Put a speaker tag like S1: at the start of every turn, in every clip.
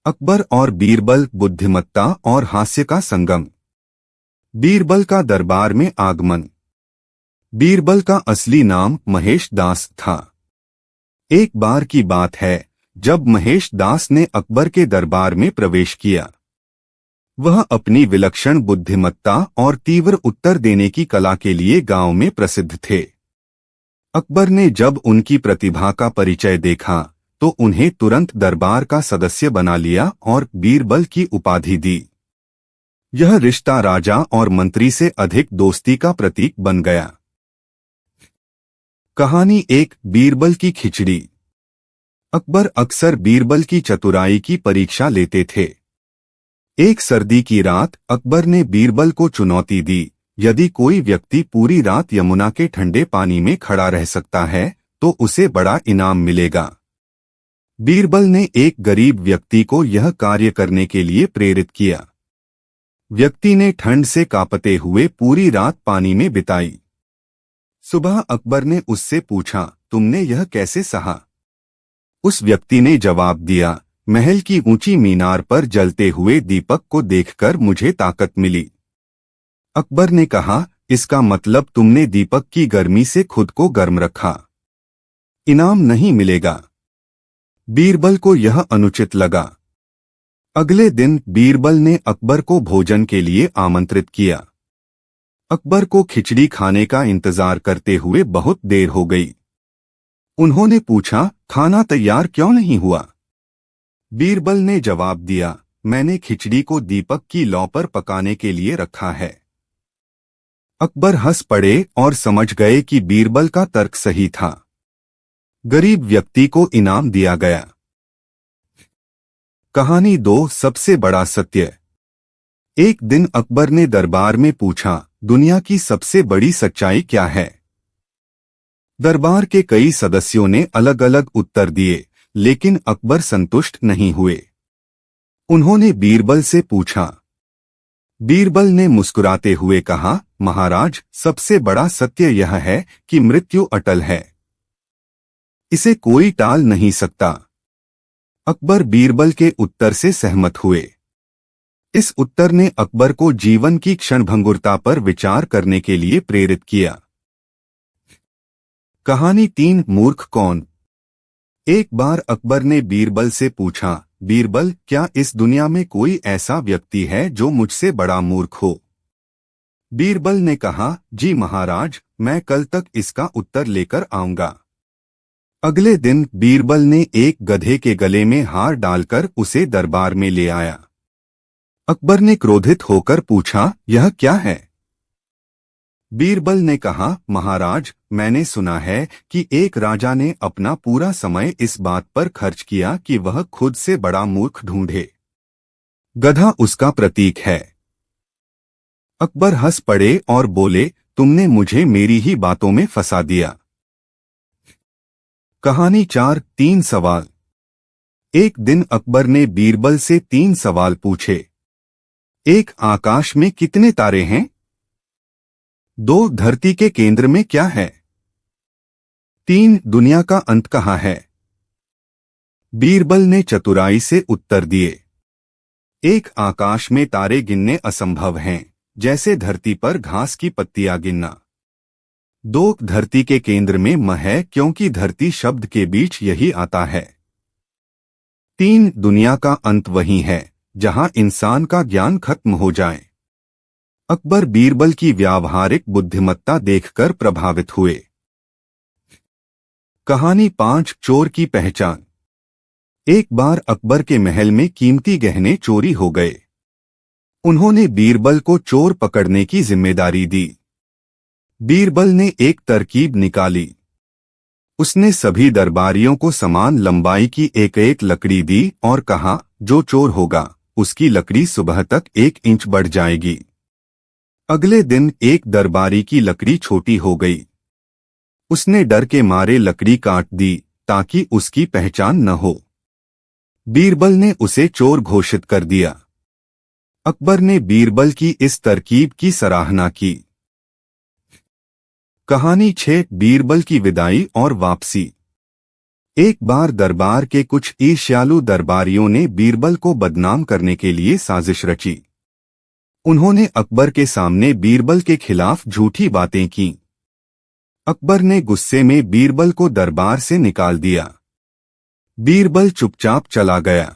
S1: अकबर और बीरबल, बुद्धिमत्ता और हास्य का संगम। बीरबल का दरबार में आगमन। बीरबल का असली नाम महेश दास था। एक बार की बात है जब महेश दास ने अकबर के दरबार में प्रवेश किया। वह अपनी विलक्षण बुद्धिमत्ता और तीव्र उत्तर देने की कला के लिए गांव में प्रसिद्ध थे। अकबर ने जब उनकी प्रतिभा का परिचय देखा तो उन्हें तुरंत दरबार का सदस्य बना लिया और बीरबल की उपाधि दी। यह रिश्ता राजा और मंत्री से अधिक दोस्ती का प्रतीक बन गया। कहानी एक, बीरबल की खिचड़ी। अकबर अक्सर बीरबल की चतुराई की परीक्षा लेते थे। एक सर्दी की रात अकबर ने बीरबल को चुनौती दी, यदि कोई व्यक्ति पूरी रात यमुना के ठंडे पानी में खड़ा रह सकता है तो उसे बड़ा इनाम मिलेगा। बीरबल ने एक गरीब व्यक्ति को यह कार्य करने के लिए प्रेरित किया। व्यक्ति ने ठंड से कांपते हुए पूरी रात पानी में बिताई। सुबह अकबर ने उससे पूछा, तुमने यह कैसे सहा? उस व्यक्ति ने जवाब दिया, महल की ऊंची मीनार पर जलते हुए दीपक को देखकर मुझे ताकत मिली। अकबर ने कहा, इसका मतलब तुमने दीपक की गर्मी से खुद को गर्म रखा, इनाम नहीं मिलेगा। बीरबल को यह अनुचित लगा। अगले दिन बीरबल ने अकबर को भोजन के लिए आमंत्रित किया। अकबर को खिचड़ी खाने का इंतजार करते हुए बहुत देर हो गई। उन्होंने पूछा, खाना तैयार क्यों नहीं हुआ? बीरबल ने जवाब दिया, मैंने खिचड़ी को दीपक की लौ पर पकाने के लिए रखा है। अकबर हंस पड़े और समझ गए कि बीरबल का तर्क सही था। गरीब व्यक्ति को इनाम दिया गया। कहानी दो, सबसे बड़ा सत्य। एक दिन अकबर ने दरबार में पूछा, दुनिया की सबसे बड़ी सच्चाई क्या है? दरबार के कई सदस्यों ने अलग अलग उत्तर दिए, लेकिन अकबर संतुष्ट नहीं हुए। उन्होंने बीरबल से पूछा। बीरबल ने मुस्कुराते हुए कहा, महाराज, सबसे बड़ा सत्य यह है कि मृत्यु अटल है, इसे कोई टाल नहीं सकता। अकबर बीरबल के उत्तर से सहमत हुए। इस उत्तर ने अकबर को जीवन की क्षणभंगुरता पर विचार करने के लिए प्रेरित किया। कहानी तीन, मूर्ख कौन? एक बार अकबर ने बीरबल से पूछा, बीरबल, क्या इस दुनिया में कोई ऐसा व्यक्ति है जो मुझसे बड़ा मूर्ख हो? बीरबल ने कहा, जी महाराज, मैं कल तक इसका उत्तर लेकर आऊंगा। अगले दिन बीरबल ने एक गधे के गले में हार डालकर उसे दरबार में ले आया। अकबर ने क्रोधित होकर पूछा, यह क्या है? बीरबल ने कहा, महाराज, मैंने सुना है कि एक राजा ने अपना पूरा समय इस बात पर खर्च किया कि वह खुद से बड़ा मूर्ख ढूंढे। गधा उसका प्रतीक है। अकबर हंस पड़े और बोले, तुमने मुझे मेरी ही बातों में फंसा दिया। कहानी चार, तीन सवाल। एक दिन अकबर ने बीरबल से तीन सवाल पूछे। एक, आकाश में कितने तारे हैं? दो, धरती के केंद्र में क्या है? तीन, दुनिया का अंत कहाँ है? बीरबल ने चतुराई से उत्तर दिए। एक, आकाश में तारे गिनने असंभव हैं, जैसे धरती पर घास की पत्तियां गिनना। दो, धरती के केंद्र में म है, क्योंकि धरती शब्द के बीच यही आता है। तीन, दुनिया का अंत वही है जहां इंसान का ज्ञान खत्म हो जाए। अकबर बीरबल की व्यावहारिक बुद्धिमत्ता देखकर प्रभावित हुए। कहानी पांच, चोर की पहचान। एक बार अकबर के महल में कीमती गहने चोरी हो गए। उन्होंने बीरबल को चोर पकड़ने की जिम्मेदारी दी। बीरबल ने एक तरकीब निकाली। उसने सभी दरबारियों को समान लंबाई की एक एक लकड़ी दी और कहा, जो चोर होगा उसकी लकड़ी सुबह तक 1 इंच बढ़ जाएगी। अगले दिन एक दरबारी की लकड़ी छोटी हो गई। उसने डर के मारे लकड़ी काट दी ताकि उसकी पहचान न हो। बीरबल ने उसे चोर घोषित कर दिया। अकबर ने बीरबल की इस तरकीब की सराहना की। कहानी 6, बीरबल की विदाई और वापसी। एक बार दरबार के कुछ ईर्ष्यालु दरबारियों ने बीरबल को बदनाम करने के लिए साजिश रची। उन्होंने अकबर के सामने बीरबल के खिलाफ झूठी बातें की। अकबर ने गुस्से में बीरबल को दरबार से निकाल दिया। बीरबल चुपचाप चला गया।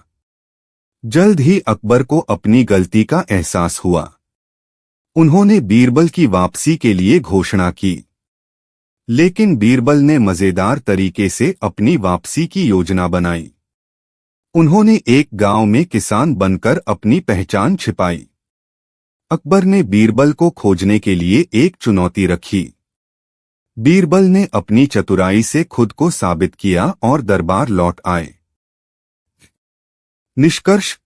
S1: जल्द ही अकबर को अपनी गलती का एहसास हुआ। उन्होंने बीरबल की वापसी के लिए घोषणा की, लेकिन बीरबल ने मजेदार तरीके से अपनी वापसी की योजना बनाई। उन्होंने एक गांव में किसान बनकर अपनी पहचान छिपाई। अकबर ने बीरबल को खोजने के लिए एक चुनौती रखी। बीरबल ने अपनी चतुराई से खुद को साबित किया और दरबार लौट आए। निष्कर्ष: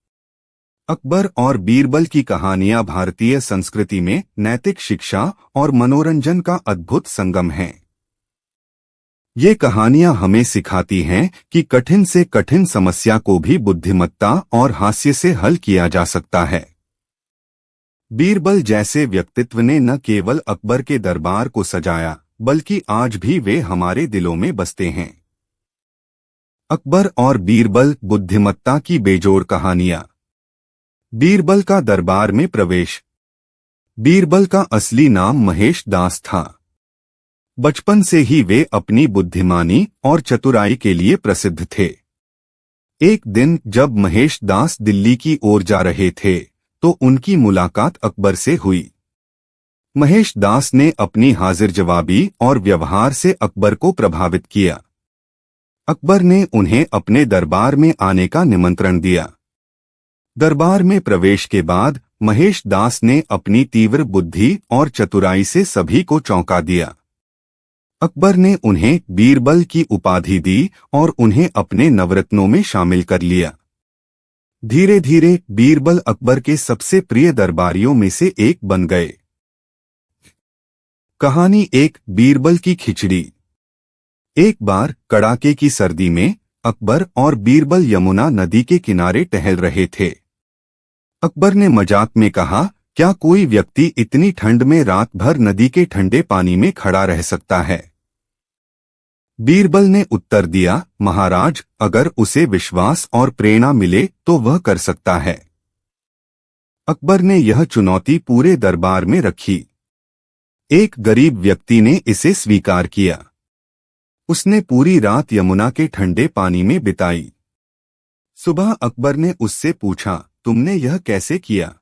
S1: अकबर और बीरबल की कहानियां भारतीय संस्कृति में नैतिक शिक्षा और मनोरंजन का अद्भुत संगम हैं। ये कहानियां हमें सिखाती हैं कि कठिन से कठिन समस्या को भी बुद्धिमत्ता और हास्य से हल किया जा सकता है। बीरबल जैसे व्यक्तित्व ने न केवल अकबर के दरबार को सजाया, बल्कि आज भी वे हमारे दिलों में बसते हैं। अकबर और बीरबल, बुद्धिमत्ता की बेजोड़ कहानियां। बीरबल का दरबार में प्रवेश। बीरबल का असली नाम महेश दास था। बचपन से ही वे अपनी बुद्धिमानी और चतुराई के लिए प्रसिद्ध थे। एक दिन जब महेश दास दिल्ली की ओर जा रहे थे, तो उनकी मुलाकात अकबर से हुई। महेश दास ने अपनी हाजिर जवाबी और व्यवहार से अकबर को प्रभावित किया। अकबर ने उन्हें अपने दरबार में आने का निमंत्रण दिया। दरबार में प्रवेश के बाद महेश दास ने अपनी तीव्र बुद्धि और चतुराई से सभी को चौंका दिया। अकबर ने उन्हें बीरबल की उपाधि दी और उन्हें अपने नवरत्नों में शामिल कर लिया। धीरे धीरे बीरबल अकबर के सबसे प्रिय दरबारियों में से एक बन गए। कहानी 1: बीरबल की खिचड़ी। एक बार कड़ाके की सर्दी में अकबर और बीरबल यमुना नदी के किनारे टहल रहे थे। अकबर ने मजाक में कहा, क्या कोई व्यक्ति इतनी ठंड में रात भर नदी के ठंडे पानी में खड़ा रह सकता है? बीरबल ने उत्तर दिया, महाराज, अगर उसे विश्वास और प्रेरणा मिले तो वह कर सकता है। अकबर ने यह चुनौती पूरे दरबार में रखी। एक गरीब व्यक्ति ने इसे स्वीकार किया। उसने पूरी रात यमुना के ठंडे पानी में बिताई। सुबह अकबर ने उससे पूछा, तुमने यह कैसे किया?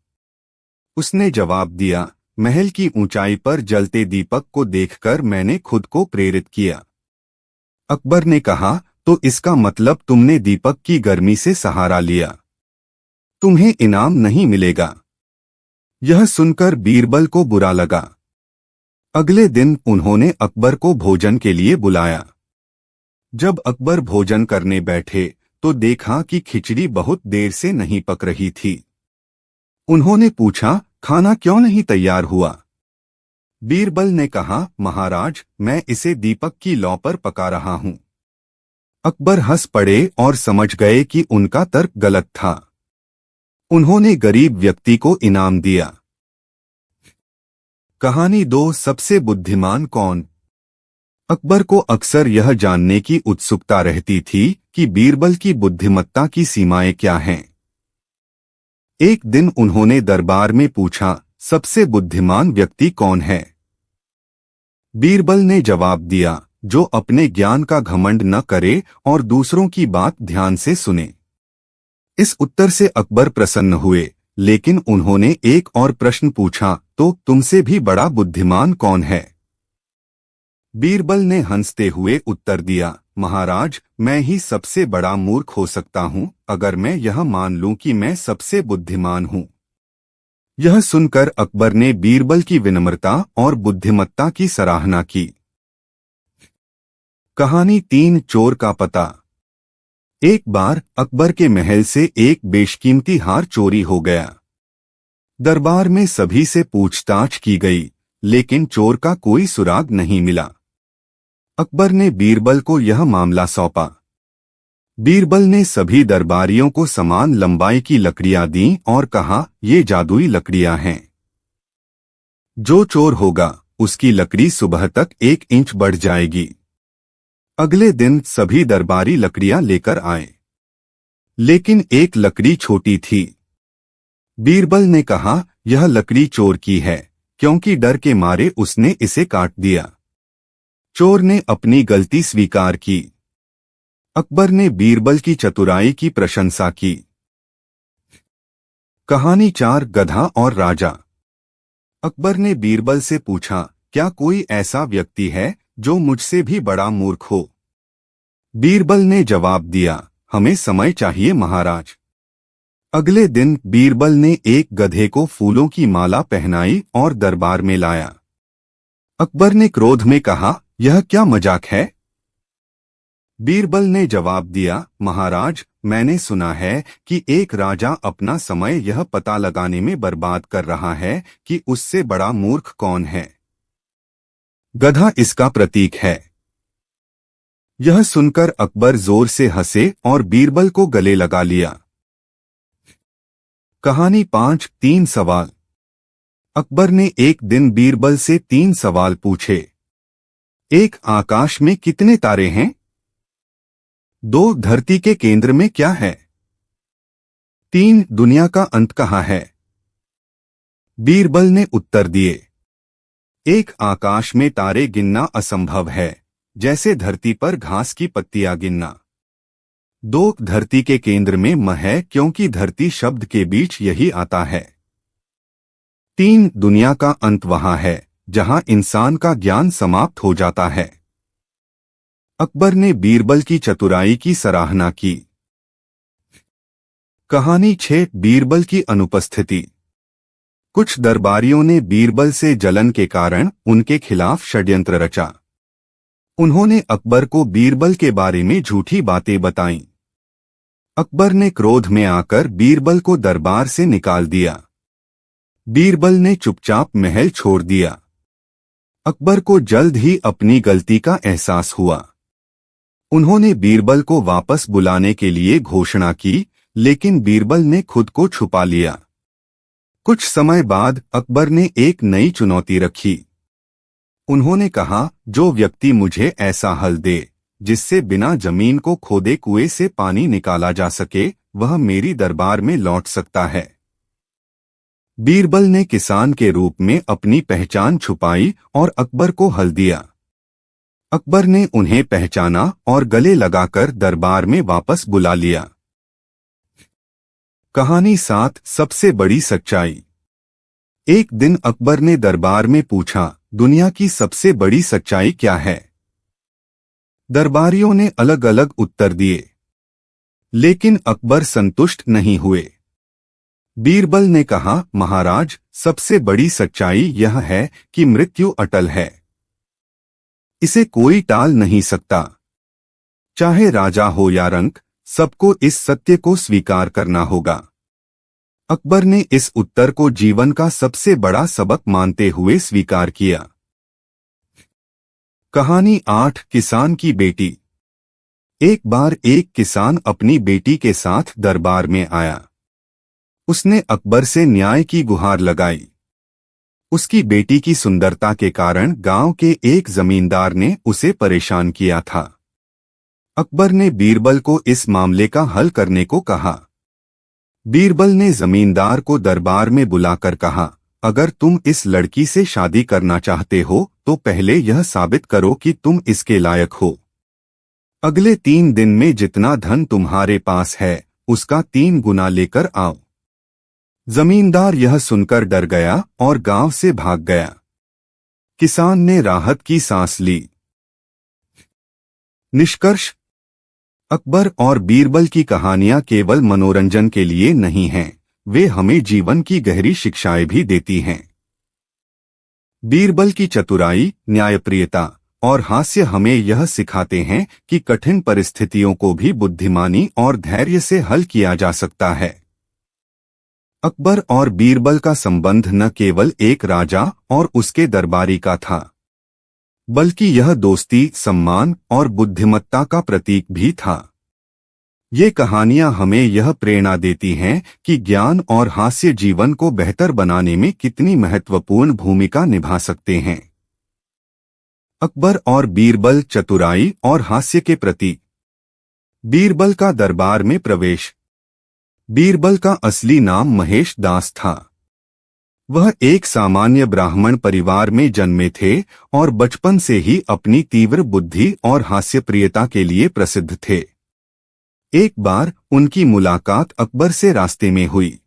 S1: उसने जवाब दिया, महल की ऊंचाई पर जलते दीपक को देखकर मैंने खुद को प्रेरित किया। अकबर ने कहा, तो इसका मतलब तुमने दीपक की गर्मी से सहारा लिया। तुम्हें इनाम नहीं मिलेगा। यह सुनकर बीरबल को बुरा लगा। अगले दिन उन्होंने अकबर को भोजन के लिए बुलाया। जब अकबर भोजन करने बैठे तो देखा कि खिचड़ी बहुत देर से नहीं पक रही थी। उन्होंने पूछा, खाना क्यों नहीं तैयार हुआ? बीरबल ने कहा, महाराज, मैं इसे दीपक की लौ पर पका रहा हूं। अकबर हंस पड़े और समझ गए कि उनका तर्क गलत था। उन्होंने गरीब व्यक्ति को इनाम दिया। कहानी 2: सबसे बुद्धिमान कौन? अकबर को अक्सर यह जानने की उत्सुकता रहती थी कि बीरबल की बुद्धिमत्ता की सीमाएं क्या हैं। एक दिन उन्होंने दरबार में पूछा, सबसे बुद्धिमान व्यक्ति कौन है? बीरबल ने जवाब दिया, जो अपने ज्ञान का घमंड न करे और दूसरों की बात ध्यान से सुने। इस उत्तर से अकबर प्रसन्न हुए, लेकिन उन्होंने एक और प्रश्न पूछा, तो तुमसे भी बड़ा बुद्धिमान कौन है? बीरबल ने हंसते हुए उत्तर दिया, महाराज, मैं ही सबसे बड़ा मूर्ख हो सकता हूं, अगर मैं यह मान लूं कि मैं सबसे बुद्धिमान हूं। यह सुनकर अकबर ने बीरबल की विनम्रता और बुद्धिमत्ता की सराहना की। कहानी 3: चोर का पता। एक बार अकबर के महल से एक बेशकीमती हार चोरी हो गया। दरबार में सभी से पूछताछ की गई, लेकिन चोर का कोई सुराग नहीं मिला। अकबर ने बीरबल को यह मामला सौंपा। बीरबल ने सभी दरबारियों को समान लंबाई की लकड़ियां दी और कहा, ये जादुई लकड़ियां हैं। जो चोर होगा उसकी लकड़ी सुबह तक 1 इंच बढ़ जाएगी। अगले दिन सभी दरबारी लकड़ियां लेकर आए, लेकिन एक लकड़ी छोटी थी। बीरबल ने कहा, यह लकड़ी चोर की है, क्योंकि डर के मारे उसने इसे काट दिया। चोर ने अपनी गलती स्वीकार की। अकबर ने बीरबल की चतुराई की प्रशंसा की। कहानी 4 गधा और राजा। अकबर ने बीरबल से पूछा, क्या कोई ऐसा व्यक्ति है जो मुझसे भी बड़ा मूर्ख हो? बीरबल ने जवाब दिया, हमें समय चाहिए महाराज। अगले दिन बीरबल ने एक गधे को फूलों की माला पहनाई और दरबार में लाया। अकबर ने क्रोध में कहा, यह क्या मजाक है? बीरबल ने जवाब दिया, महाराज, मैंने सुना है कि एक राजा अपना समय यह पता लगाने में बर्बाद कर रहा है कि उससे बड़ा मूर्ख कौन है। गधा इसका प्रतीक है। यह सुनकर अकबर जोर से हंसे और बीरबल को गले लगा लिया। कहानी 5 3 सवाल। अकबर ने एक दिन बीरबल से 3 सवाल पूछे। 1 आकाश में कितने तारे हैं? 2 धरती के केंद्र में क्या है? 3 दुनिया का अंत कहाँ है? बीरबल ने उत्तर दिए। 1 आकाश में तारे गिनना असंभव है, जैसे धरती पर घास की पत्तियां गिनना। 2 धरती के केंद्र में म है, क्योंकि धरती शब्द के बीच यही आता है। 3 दुनिया का अंत वहां है जहां इंसान का ज्ञान समाप्त हो जाता है। अकबर ने बीरबल की चतुराई की सराहना की। कहानी 6 बीरबल की अनुपस्थिति। कुछ दरबारियों ने बीरबल से जलन के कारण उनके खिलाफ षड्यंत्र रचा। उन्होंने अकबर को बीरबल के बारे में झूठी बातें बताईं। अकबर ने क्रोध में आकर बीरबल को दरबार से निकाल दिया। बीरबल ने चुपचाप महल छोड़ दिया। अकबर को जल्द ही अपनी गलती का एहसास हुआ। उन्होंने बीरबल को वापस बुलाने के लिए घोषणा की, लेकिन बीरबल ने खुद को छुपा लिया। कुछ समय बाद अकबर ने एक नई चुनौती रखी। उन्होंने कहा, जो व्यक्ति मुझे ऐसा हल दे जिससे बिना जमीन को खोदे कुएं से पानी निकाला जा सके, वह मेरी दरबार में लौट सकता है। बीरबल ने किसान के रूप में अपनी पहचान छुपाई और अकबर को हल दिया। अकबर ने उन्हें पहचाना और गले लगाकर दरबार में वापस बुला लिया। कहानी 7 सबसे बड़ी सच्चाई। एक दिन अकबर ने दरबार में पूछा, दुनिया की सबसे बड़ी सच्चाई क्या है? दरबारियों ने अलग अलग उत्तर दिए, लेकिन अकबर संतुष्ट नहीं हुए। बीरबल ने कहा, महाराज, सबसे बड़ी सच्चाई यह है कि मृत्यु अटल है। इसे कोई टाल नहीं सकता। चाहे राजा हो या रंक, सबको इस सत्य को स्वीकार करना होगा। अकबर ने इस उत्तर को जीवन का सबसे बड़ा सबक मानते हुए स्वीकार किया। कहानी 8 किसान की बेटी। एक बार एक किसान अपनी बेटी के साथ दरबार में आया। उसने अकबर से न्याय की गुहार लगाई। उसकी बेटी की सुंदरता के कारण गांव के एक जमींदार ने उसे परेशान किया था। अकबर ने बीरबल को इस मामले का हल करने को कहा। बीरबल ने जमींदार को दरबार में बुलाकर कहा, अगर तुम इस लड़की से शादी करना चाहते हो तो पहले यह साबित करो कि तुम इसके लायक हो। अगले 3 दिन में जितना धन तुम्हारे पास है उसका 3 गुना लेकर आओ। जमींदार यह सुनकर डर गया और गांव से भाग गया। किसान ने राहत की सांस ली। निष्कर्ष। अकबर और बीरबल की कहानियां केवल मनोरंजन के लिए नहीं हैं, वे हमें जीवन की गहरी शिक्षाएं भी देती हैं। बीरबल की चतुराई, न्यायप्रियता और हास्य हमें यह सिखाते हैं कि कठिन परिस्थितियों को भी बुद्धिमानी और धैर्य से हल किया जा सकता है। अकबर और बीरबल का संबंध न केवल एक राजा और उसके दरबारी का था, बल्कि यह दोस्ती, सम्मान और बुद्धिमत्ता का प्रतीक भी था। ये कहानियां हमें यह प्रेरणा देती हैं कि ज्ञान और हास्य जीवन को बेहतर बनाने में कितनी महत्वपूर्ण भूमिका निभा सकते हैं। अकबर और बीरबल चतुराई और हास्य के प्रतीक। बीरबल का दरबार में प्रवेश। बीरबल का असली नाम महेश दास था। वह एक सामान्य ब्राह्मण परिवार में जन्मे थे और बचपन से ही अपनी तीव्र बुद्धि और हास्यप्रियता के लिए प्रसिद्ध थे। एक बार उनकी मुलाकात अकबर से रास्ते में हुई।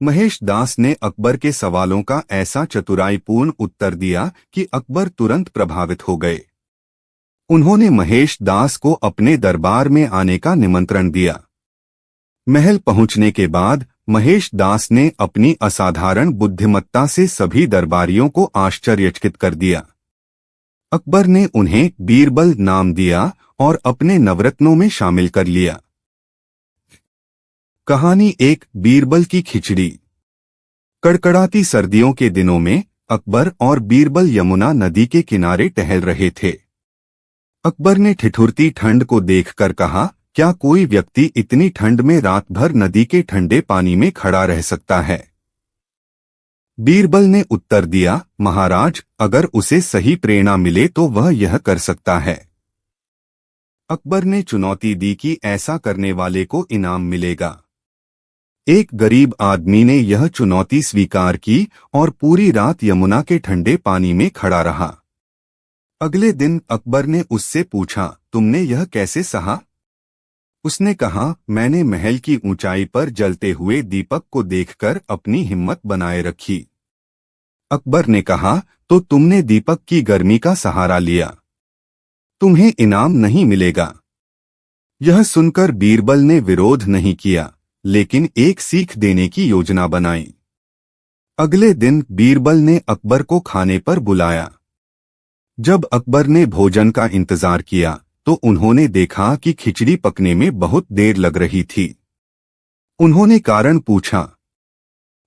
S1: महेश दास ने अकबर के सवालों का ऐसा चतुराईपूर्ण उत्तर दिया कि अकबर तुरंत प्रभावित हो गए। उन्होंने महेश दास को अपने दरबार में आने का निमंत्रण दिया। महल पहुंचने के बाद महेश दास ने अपनी असाधारण बुद्धिमत्ता से सभी दरबारियों को आश्चर्यचकित कर दिया। अकबर ने उन्हें बीरबल नाम दिया और अपने नवरत्नों में शामिल कर लिया। कहानी एक बीरबल की खिचड़ी। कड़कड़ाती सर्दियों के दिनों में अकबर और बीरबल यमुना नदी के किनारे टहल रहे थे। अकबर ने ठिठुरती ठंड को देखकर कहा, क्या कोई व्यक्ति इतनी ठंड में रात भर नदी के ठंडे पानी में खड़ा रह सकता है? बीरबल ने उत्तर दिया, महाराज, अगर उसे सही प्रेरणा मिले तो वह यह कर सकता है। अकबर ने चुनौती दी कि ऐसा करने वाले को इनाम मिलेगा। एक गरीब आदमी ने यह चुनौती स्वीकार की और पूरी रात यमुना के ठंडे पानी में खड़ा रहा। अगले दिन अकबर ने उससे पूछा, तुमने यह कैसे सहा? उसने कहा, मैंने महल की ऊंचाई पर जलते हुए दीपक को देखकर अपनी हिम्मत बनाए रखी। अकबर ने कहा, तो तुमने दीपक की गर्मी का सहारा लिया, तुम्हें इनाम नहीं मिलेगा। यह सुनकर बीरबल ने विरोध नहीं किया, लेकिन एक सीख देने की योजना बनाई। अगले दिन बीरबल ने अकबर को खाने पर बुलाया। जब अकबर ने भोजन का इंतजार किया तो उन्होंने देखा कि खिचड़ी पकने में बहुत देर लग रही थी। उन्होंने कारण पूछा।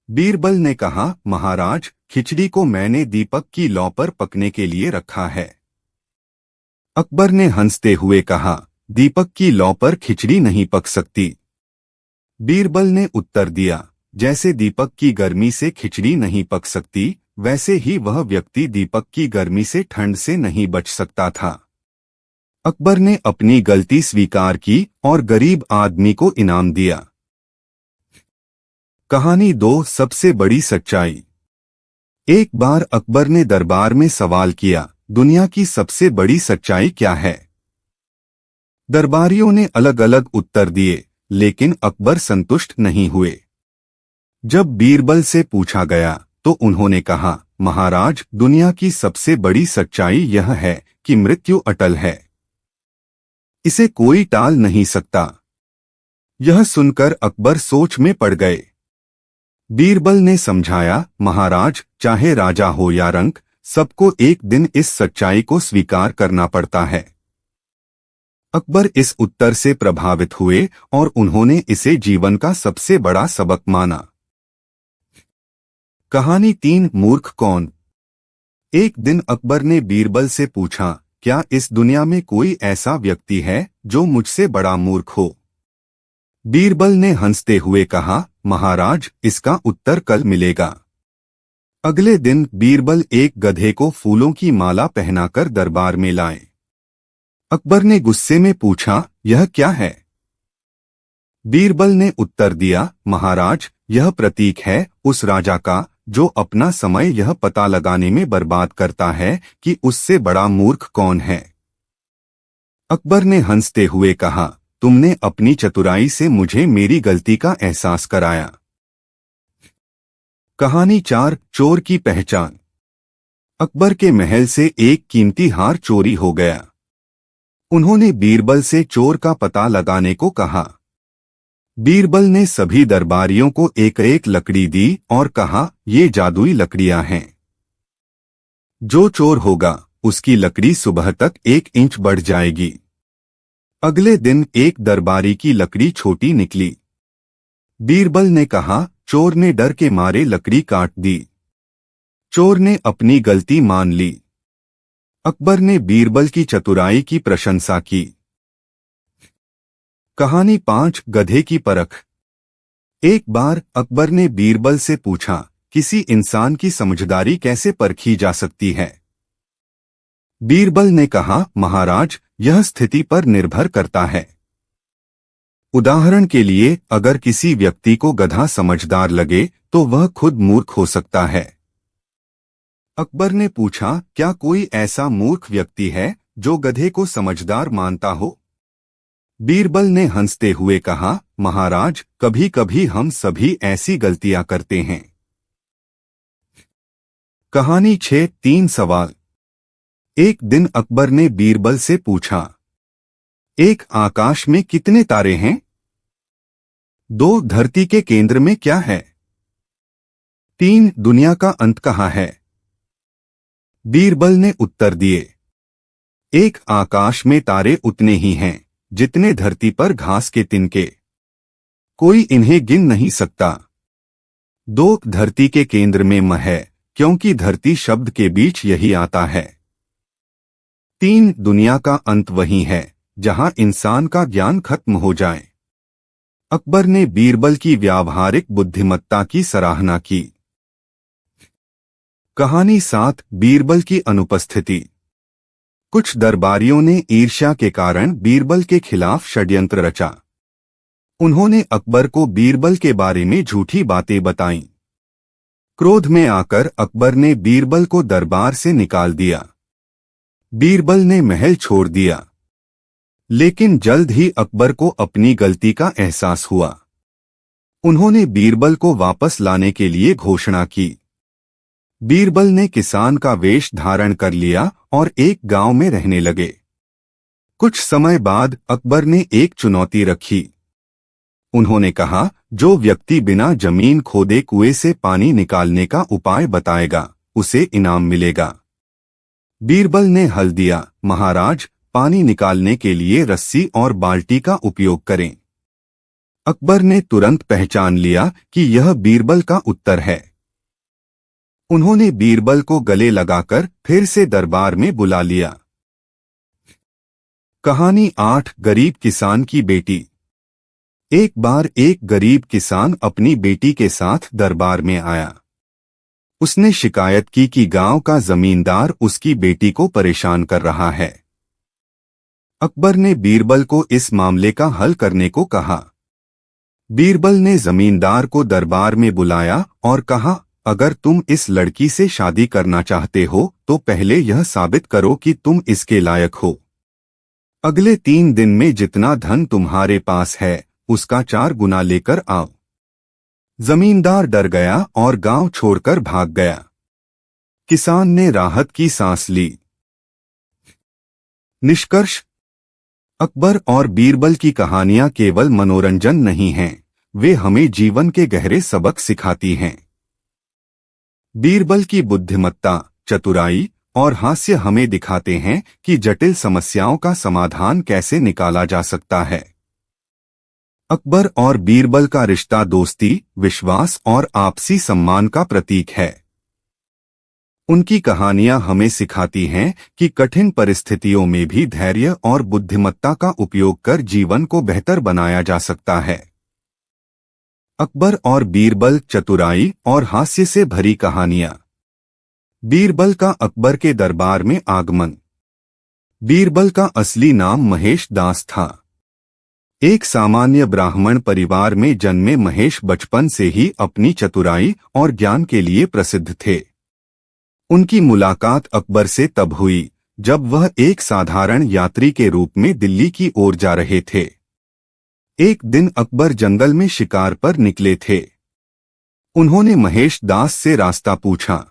S1: बीरबल ने कहा, महाराज, खिचड़ी को मैंने दीपक की लौ पर पकने के लिए रखा है। अकबर ने हंसते हुए कहा, दीपक की लौ पर खिचड़ी नहीं पक सकती। बीरबल ने उत्तर दिया, जैसे दीपक की गर्मी से खिचड़ी नहीं पक सकती, वैसे ही वह व्यक्ति दीपक की गर्मी से ठंड से नहीं बच सकता था। अकबर ने अपनी गलती स्वीकार की और गरीब आदमी को इनाम दिया। कहानी दो, सबसे बड़ी सच्चाई। एक बार अकबर ने दरबार में सवाल किया, दुनिया की सबसे बड़ी सच्चाई क्या है? दरबारियों ने अलग अलग उत्तर दिए, लेकिन अकबर संतुष्ट नहीं हुए। जब बीरबल से पूछा गया तो उन्होंने कहा, महाराज, दुनिया की सबसे बड़ी सच्चाई यह है कि मृत्यु अटल है, इसे कोई टाल नहीं सकता। यह सुनकर अकबर सोच में पड़ गए। बीरबल ने समझाया, महाराज, चाहे राजा हो या रंक, सबको एक दिन इस सच्चाई को स्वीकार करना पड़ता है। अकबर इस उत्तर से प्रभावित हुए और उन्होंने इसे जीवन का सबसे बड़ा सबक माना। कहानी तीन, मूर्ख कौन। एक दिन अकबर ने बीरबल से पूछा, क्या इस दुनिया में कोई ऐसा व्यक्ति है जो मुझसे बड़ा मूर्ख हो? बीरबल ने हंसते हुए कहा, महाराज, इसका उत्तर कल मिलेगा। अगले दिन बीरबल एक गधे को फूलों की माला पहनाकर दरबार में लाए। अकबर ने गुस्से में पूछा, यह क्या है? बीरबल ने उत्तर दिया, महाराज, यह प्रतीक है उस राजा का जो अपना समय यह पता लगाने में बर्बाद करता है कि उससे बड़ा मूर्ख कौन है। अकबर ने हंसते हुए कहा, तुमने अपनी चतुराई से मुझे मेरी गलती का एहसास कराया। कहानी चार, चोर की पहचान। अकबर के महल से एक कीमती हार चोरी हो गया। उन्होंने बीरबल से चोर का पता लगाने को कहा। बीरबल ने सभी दरबारियों को एक एक लकड़ी दी और कहा, ये जादुई लकड़ियां हैं। जो चोर होगा उसकी लकड़ी सुबह तक 1 इंच बढ़ जाएगी। अगले दिन एक दरबारी की लकड़ी छोटी निकली। बीरबल ने कहा, चोर ने डर के मारे लकड़ी काट दी। चोर ने अपनी गलती मान ली। अकबर ने बीरबल की चतुराई की प्रशंसा की। कहानी 5, गधे की परख। एक बार अकबर ने बीरबल से पूछा, किसी इंसान की समझदारी कैसे परखी जा सकती है? बीरबल ने कहा, महाराज, यह स्थिति पर निर्भर करता है। उदाहरण के लिए, अगर किसी व्यक्ति को गधा समझदार लगे तो वह खुद मूर्ख हो सकता है। अकबर ने पूछा, क्या कोई ऐसा मूर्ख व्यक्ति है जो गधे को समझदार मानता हो? बीरबल ने हंसते हुए कहा, महाराज, कभी कभी हम सभी ऐसी गलतियां करते हैं। कहानी 6। 3 सवाल। एक दिन अकबर ने बीरबल से पूछा, एक, आकाश में कितने तारे हैं? 2, धरती के केंद्र में क्या है? 3, दुनिया का अंत कहाँ है? बीरबल ने उत्तर दिए, 1, आकाश में तारे उतने ही हैं जितने धरती पर घास के तिनके, कोई इन्हें गिन नहीं सकता। 2, धरती के केंद्र में म है, क्योंकि धरती शब्द के बीच यही आता है। 3, दुनिया का अंत वही है जहां इंसान का ज्ञान खत्म हो जाए। अकबर ने बीरबल की व्यावहारिक बुद्धिमत्ता की सराहना की। कहानी 7। बीरबल की अनुपस्थिति। कुछ दरबारियों ने ईर्ष्या के कारण बीरबल के खिलाफ षड्यंत्र रचा। उन्होंने अकबर को बीरबल के बारे में झूठी बातें बताईं। क्रोध में आकर अकबर ने बीरबल को दरबार से निकाल दिया। बीरबल ने महल छोड़ दिया। लेकिन जल्द ही अकबर को अपनी गलती का एहसास हुआ। उन्होंने बीरबल को वापस लाने के लिए घोषणा की। बीरबल ने किसान का वेश धारण कर लिया और एक गांव में रहने लगे। कुछ समय बाद अकबर ने एक चुनौती रखी। उन्होंने कहा, जो व्यक्ति बिना जमीन खोदे कुएं से पानी निकालने का उपाय बताएगा, उसे इनाम मिलेगा। बीरबल ने हल दिया, महाराज, पानी निकालने के लिए रस्सी और बाल्टी का उपयोग करें। अकबर ने तुरंत पहचान लिया कि यह बीरबल का उत्तर है। उन्होंने बीरबल को गले लगाकर फिर से दरबार में बुला लिया। कहानी 8। गरीब किसान की बेटी। एक बार एक गरीब किसान अपनी बेटी के साथ दरबार में आया। उसने शिकायत की कि गांव का जमींदार उसकी बेटी को परेशान कर रहा है। अकबर ने बीरबल को इस मामले का हल करने को कहा। बीरबल ने जमींदार को दरबार में बुलाया और कहा, अगर तुम इस लड़की से शादी करना चाहते हो तो पहले यह साबित करो कि तुम इसके लायक हो। अगले 3 दिन में जितना धन तुम्हारे पास है उसका 4 गुना लेकर आओ। जमींदार डर गया और गांव छोड़कर भाग गया। किसान ने राहत की सांस ली। निष्कर्ष। अकबर और बीरबल की कहानियां केवल मनोरंजन नहीं हैं, वे हमें जीवन के गहरे सबक सिखाती हैं। बीरबल की बुद्धिमत्ता, चतुराई और हास्य हमें दिखाते हैं कि जटिल समस्याओं का समाधान कैसे निकाला जा सकता है। अकबर और बीरबल का रिश्ता दोस्ती, विश्वास और आपसी सम्मान का प्रतीक है। उनकी कहानियां हमें सिखाती हैं कि कठिन परिस्थितियों में भी धैर्य और बुद्धिमत्ता का उपयोग कर जीवन को बेहतर बनाया जा सकता है। अकबर और बीरबल, चतुराई और हास्य से भरी कहानियां। बीरबल का अकबर के दरबार में आगमन। बीरबल का असली नाम महेश दास था। एक सामान्य ब्राह्मण परिवार में जन्मे महेश बचपन से ही अपनी चतुराई और ज्ञान के लिए प्रसिद्ध थे। उनकी मुलाकात अकबर से तब हुई जब वह एक साधारण यात्री के रूप में दिल्ली की ओर जा रहे थे। एक दिन अकबर जंगल में शिकार पर निकले थे। उन्होंने महेश दास से रास्ता पूछा।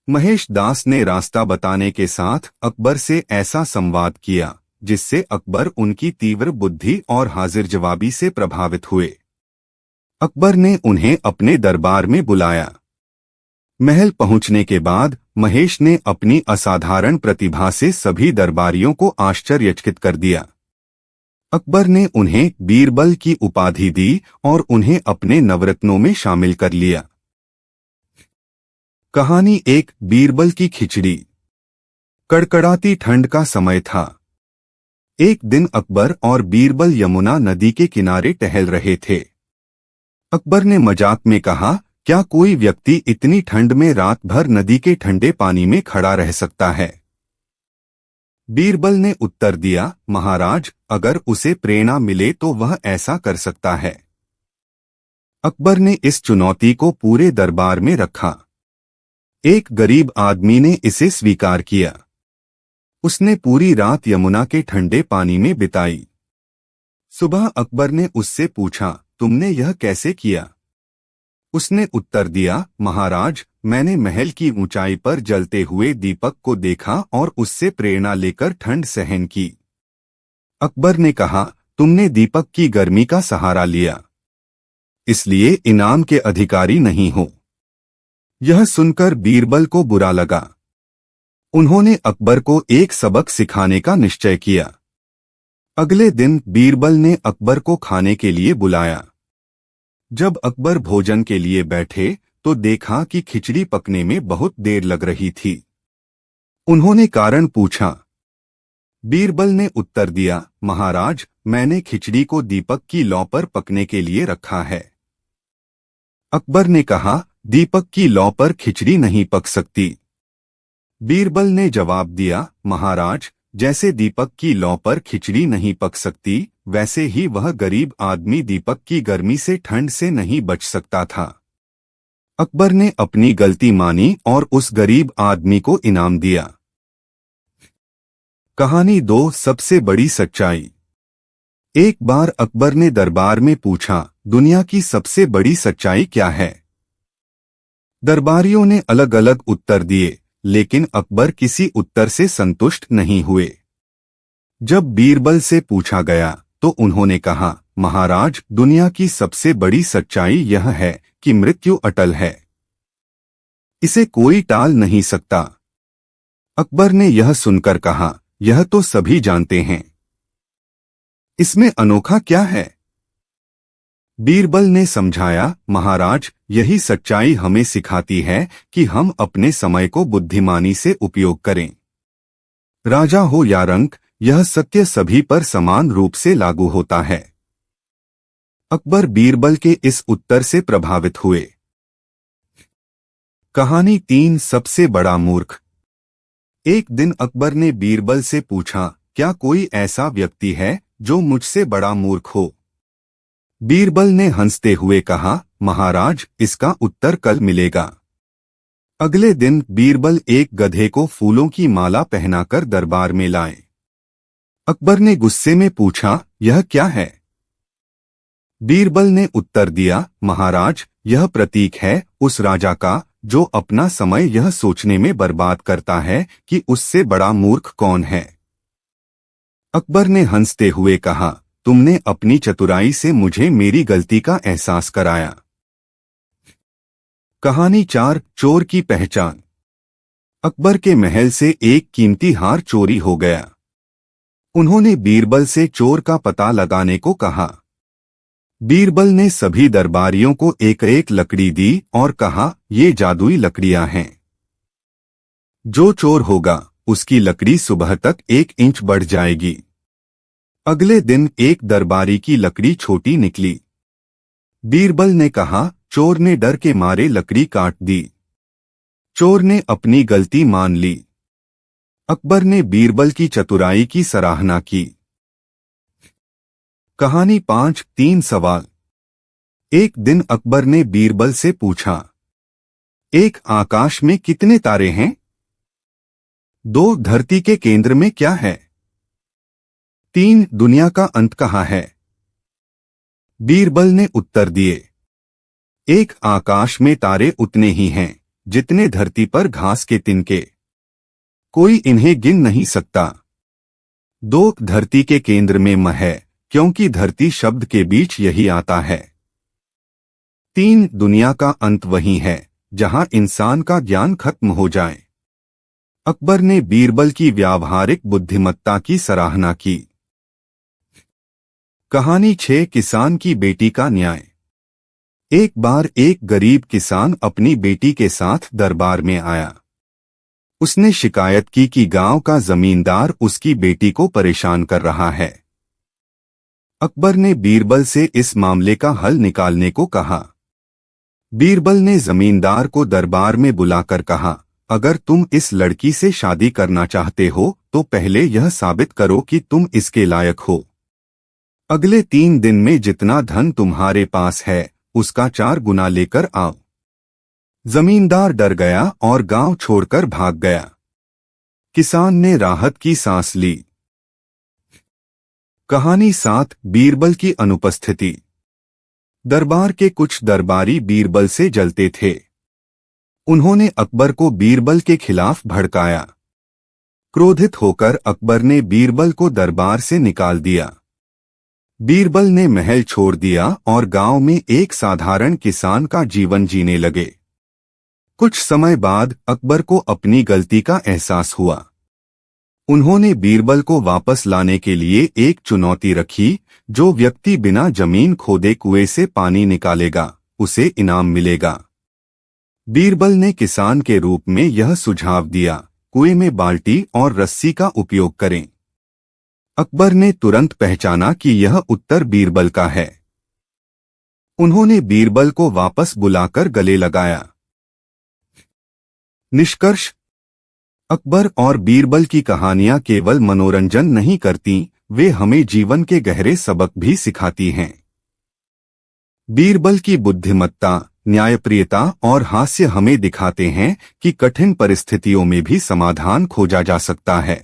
S1: महेश दास ने रास्ता बताने के साथ अकबर से ऐसा संवाद किया जिससे अकबर उनकी तीव्र बुद्धि और हाजिर जवाबी से प्रभावित हुए। अकबर ने उन्हें अपने दरबार में बुलाया। महल पहुंचने के बाद महेश ने अपनी असाधारण प्रतिभा से सभी दरबारियों को आश्चर्यचकित कर दिया। अकबर ने उन्हें बीरबल की उपाधि दी और उन्हें अपने नवरत्नों में शामिल कर लिया। कहानी 1। बीरबल की खिचड़ी। कड़कड़ाती ठंड का समय था। एक दिन अकबर और बीरबल यमुना नदी के किनारे टहल रहे थे। अकबर ने मजाक में कहा, क्या कोई व्यक्ति इतनी ठंड में रात भर नदी के ठंडे पानी में खड़ा रह सकता है? बीरबल ने उत्तर दिया, महाराज, अगर उसे प्रेरणा मिले तो वह ऐसा कर सकता है। अकबर ने इस चुनौती को पूरे दरबार में रखा। एक गरीब आदमी ने इसे स्वीकार किया। उसने पूरी रात यमुना के ठंडे पानी में बिताई। सुबह अकबर ने उससे पूछा, तुमने यह कैसे किया? उसने उत्तर दिया, महाराज, मैंने महल की ऊंचाई पर जलते हुए दीपक को देखा और उससे प्रेरणा लेकर ठंड सहन की। अकबर ने कहा, तुमने दीपक की गर्मी का सहारा लिया, इसलिए इनाम के अधिकारी नहीं हो। यह सुनकर बीरबल को बुरा लगा। उन्होंने अकबर को एक सबक सिखाने का निश्चय किया। अगले दिन बीरबल ने अकबर को खाने के लिए बुलाया। जब अकबर भोजन के लिए बैठे तो देखा कि खिचड़ी पकने में बहुत देर लग रही थी। उन्होंने कारण पूछा। बीरबल ने उत्तर दिया, महाराज, मैंने खिचड़ी को दीपक की लौ पर पकने के लिए रखा है। अकबर ने कहा, दीपक की लौ पर खिचड़ी नहीं पक सकती। बीरबल ने जवाब दिया, महाराज, जैसे दीपक की लौ पर खिचड़ी नहीं पक सकती, वैसे ही वह गरीब आदमी दीपक की गर्मी से ठंड से नहीं बच सकता था। अकबर ने अपनी गलती मानी और उस गरीब आदमी को इनाम दिया। कहानी 2, सबसे बड़ी सच्चाई। एक बार अकबर ने दरबार में पूछा, दुनिया की सबसे बड़ी सच्चाई क्या है? दरबारियों ने अलग अलग उत्तर दिए, लेकिन अकबर किसी उत्तर से संतुष्ट नहीं हुए। जब बीरबल से पूछा गया तो उन्होंने कहा, महाराज, दुनिया की सबसे बड़ी सच्चाई यह है कि मृत्यु अटल है, इसे कोई टाल नहीं सकता। अकबर ने यह सुनकर कहा, यह तो सभी जानते हैं, इसमें अनोखा क्या है? बीरबल ने समझाया, महाराज, यही सच्चाई हमें सिखाती है कि हम अपने समय को बुद्धिमानी से उपयोग करें। राजा हो या रंक, यह सत्य सभी पर समान रूप से लागू होता है। अकबर बीरबल के इस उत्तर से प्रभावित हुए। कहानी 3, सबसे बड़ा मूर्ख। एक दिन अकबर ने बीरबल से पूछा, क्या कोई ऐसा व्यक्ति है जो मुझसे बड़ा मूर्ख हो? बीरबल ने हंसते हुए कहा, महाराज, इसका उत्तर कल मिलेगा। अगले दिन बीरबल एक गधे को फूलों की माला पहनाकर दरबार में लाए। अकबर ने गुस्से में पूछा, यह क्या है? बीरबल ने उत्तर दिया, महाराज, यह प्रतीक है उस राजा का जो अपना समय यह सोचने में बर्बाद करता है कि उससे बड़ा मूर्ख कौन है। अकबर ने हंसते हुए कहा, तुमने अपनी चतुराई से मुझे मेरी गलती का एहसास कराया। कहानी 4, चोर की पहचान। अकबर के महल से एक कीमती हार चोरी हो गया। उन्होंने बीरबल से चोर का पता लगाने को कहा। बीरबल ने सभी दरबारियों को एक एक लकड़ी दी और कहा, ये जादुई लकड़ियां हैं। जो चोर होगा उसकी लकड़ी सुबह तक 1 इंच बढ़ जाएगी। अगले दिन एक दरबारी की लकड़ी छोटी निकली। बीरबल ने कहा, चोर ने डर के मारे लकड़ी काट दी। चोर ने अपनी गलती मान ली। अकबर ने बीरबल की चतुराई की सराहना की। कहानी 5, 3 सवाल। एक दिन अकबर ने बीरबल से पूछा, एक आकाश में कितने तारे हैं? 2 धरती के केंद्र में क्या है? 3 दुनिया का अंत कहाँ है? बीरबल ने उत्तर दिए, एक आकाश में तारे उतने ही हैं जितने धरती पर घास के तिनके, कोई इन्हें गिन नहीं सकता। 2 धरती के केंद्र में म है, क्योंकि धरती शब्द के बीच यही आता है। 3 दुनिया का अंत वही है जहां इंसान का ज्ञान खत्म हो जाए। अकबर ने बीरबल की व्यावहारिक बुद्धिमत्ता की सराहना की। कहानी 6, किसान की बेटी का न्याय। एक बार एक गरीब किसान अपनी बेटी के साथ दरबार में आया। उसने शिकायत की कि गांव का जमींदार उसकी बेटी को परेशान कर रहा है। अकबर ने बीरबल से इस मामले का हल निकालने को कहा। बीरबल ने जमींदार को दरबार में बुलाकर कहा, अगर तुम इस लड़की से शादी करना चाहते हो तो पहले यह साबित करो कि तुम इसके लायक हो। अगले 3 दिन में जितना धन तुम्हारे पास है उसका 4 गुना लेकर आओ। जमींदार डर गया और गांव छोड़कर भाग गया। किसान ने राहत की सांस ली। कहानी 7 बीरबल की अनुपस्थिति। दरबार के कुछ दरबारी बीरबल से जलते थे। उन्होंने अकबर को बीरबल के खिलाफ भड़काया। क्रोधित होकर अकबर ने बीरबल को दरबार से निकाल दिया। बीरबल ने महल छोड़ दिया और गांव में एक साधारण किसान का जीवन जीने लगे। कुछ समय बाद अकबर को अपनी गलती का एहसास हुआ। उन्होंने बीरबल को वापस लाने के लिए एक चुनौती रखी। जो व्यक्ति बिना जमीन खोदे कुएं से पानी निकालेगा उसे इनाम मिलेगा। बीरबल ने किसान के रूप में यह सुझाव दिया, कुएं में बाल्टी और रस्सी का उपयोग करें। अकबर ने तुरंत पहचाना कि यह उत्तर बीरबल का है। उन्होंने बीरबल को वापस बुलाकर गले लगाया। निष्कर्ष: अकबर और बीरबल की कहानियां केवल मनोरंजन नहीं करती, वे हमें जीवन के गहरे सबक भी सिखाती हैं। बीरबल की बुद्धिमत्ता, न्यायप्रियता और हास्य हमें दिखाते हैं कि कठिन परिस्थितियों में भी समाधान खोजा जा सकता है।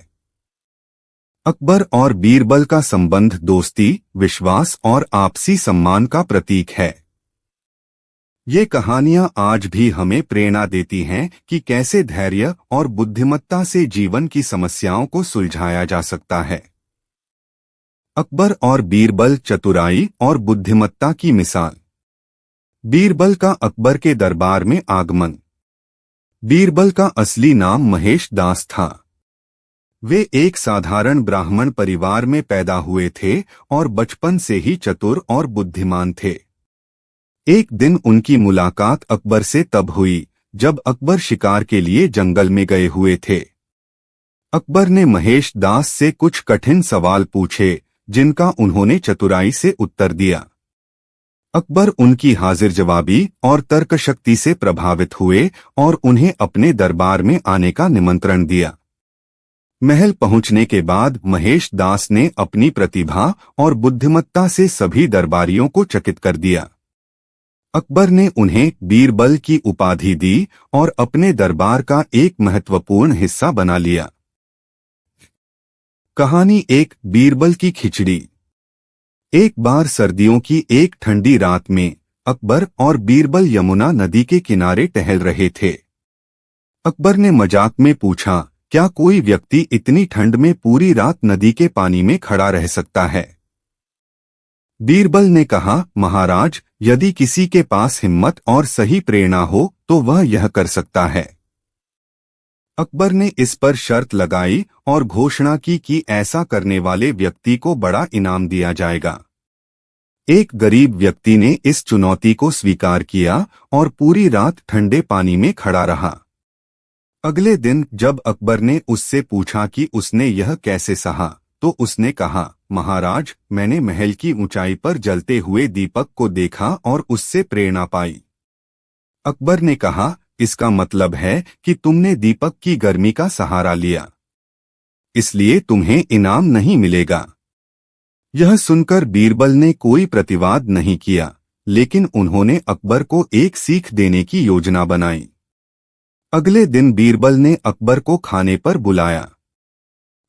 S1: अकबर और बीरबल का संबंध दोस्ती, विश्वास और आपसी सम्मान का प्रतीक है। ये कहानियां आज भी हमें प्रेरणा देती हैं कि कैसे धैर्य और बुद्धिमत्ता से जीवन की समस्याओं को सुलझाया जा सकता है। अकबर और बीरबल, चतुराई और बुद्धिमत्ता की मिसाल। बीरबल का अकबर के दरबार में आगमन। बीरबल का असली नाम महेश दास था। वे एक साधारण ब्राह्मण परिवार में पैदा हुए थे और बचपन से ही चतुर और बुद्धिमान थे। एक दिन उनकी मुलाकात अकबर से तब हुई जब अकबर शिकार के लिए जंगल में गए हुए थे। अकबर ने महेश दास से कुछ कठिन सवाल पूछे जिनका उन्होंने चतुराई से उत्तर दिया। अकबर उनकी हाजिर जवाबी और तर्कशक्ति से प्रभावित हुए और उन्हें अपने दरबार में आने का निमंत्रण दिया। महल पहुंचने के बाद महेश दास ने अपनी प्रतिभा और बुद्धिमत्ता से सभी दरबारियों को चकित कर दिया। अकबर ने उन्हें बीरबल की उपाधि दी और अपने दरबार का एक महत्वपूर्ण हिस्सा बना लिया। कहानी 1 बीरबल की खिचड़ी। एक बार सर्दियों की एक ठंडी रात में अकबर और बीरबल यमुना नदी के किनारे टहल रहे थे। अकबर ने मजाक में पूछा, क्या कोई व्यक्ति इतनी ठंड में पूरी रात नदी के पानी में खड़ा रह सकता है? बीरबल ने कहा, महाराज, यदि किसी के पास हिम्मत और सही प्रेरणा हो तो वह यह कर सकता है। अकबर ने इस पर शर्त लगाई और घोषणा की कि ऐसा करने वाले व्यक्ति को बड़ा इनाम दिया जाएगा। एक गरीब व्यक्ति ने इस चुनौती को स्वीकार किया और पूरी रात ठंडे पानी में खड़ा रहा। अगले दिन जब अकबर ने उससे पूछा कि उसने यह कैसे सहा, तो उसने कहा, महाराज, मैंने महल की ऊंचाई पर जलते हुए दीपक को देखा और उससे प्रेरणा पाई। अकबर ने कहा, इसका मतलब है कि तुमने दीपक की गर्मी का सहारा लिया, इसलिए तुम्हें इनाम नहीं मिलेगा। यह सुनकर बीरबल ने कोई प्रतिवाद नहीं किया, लेकिन उन्होंने अकबर को एक सीख देने की योजना बनाई। अगले दिन बीरबल ने अकबर को खाने पर बुलाया।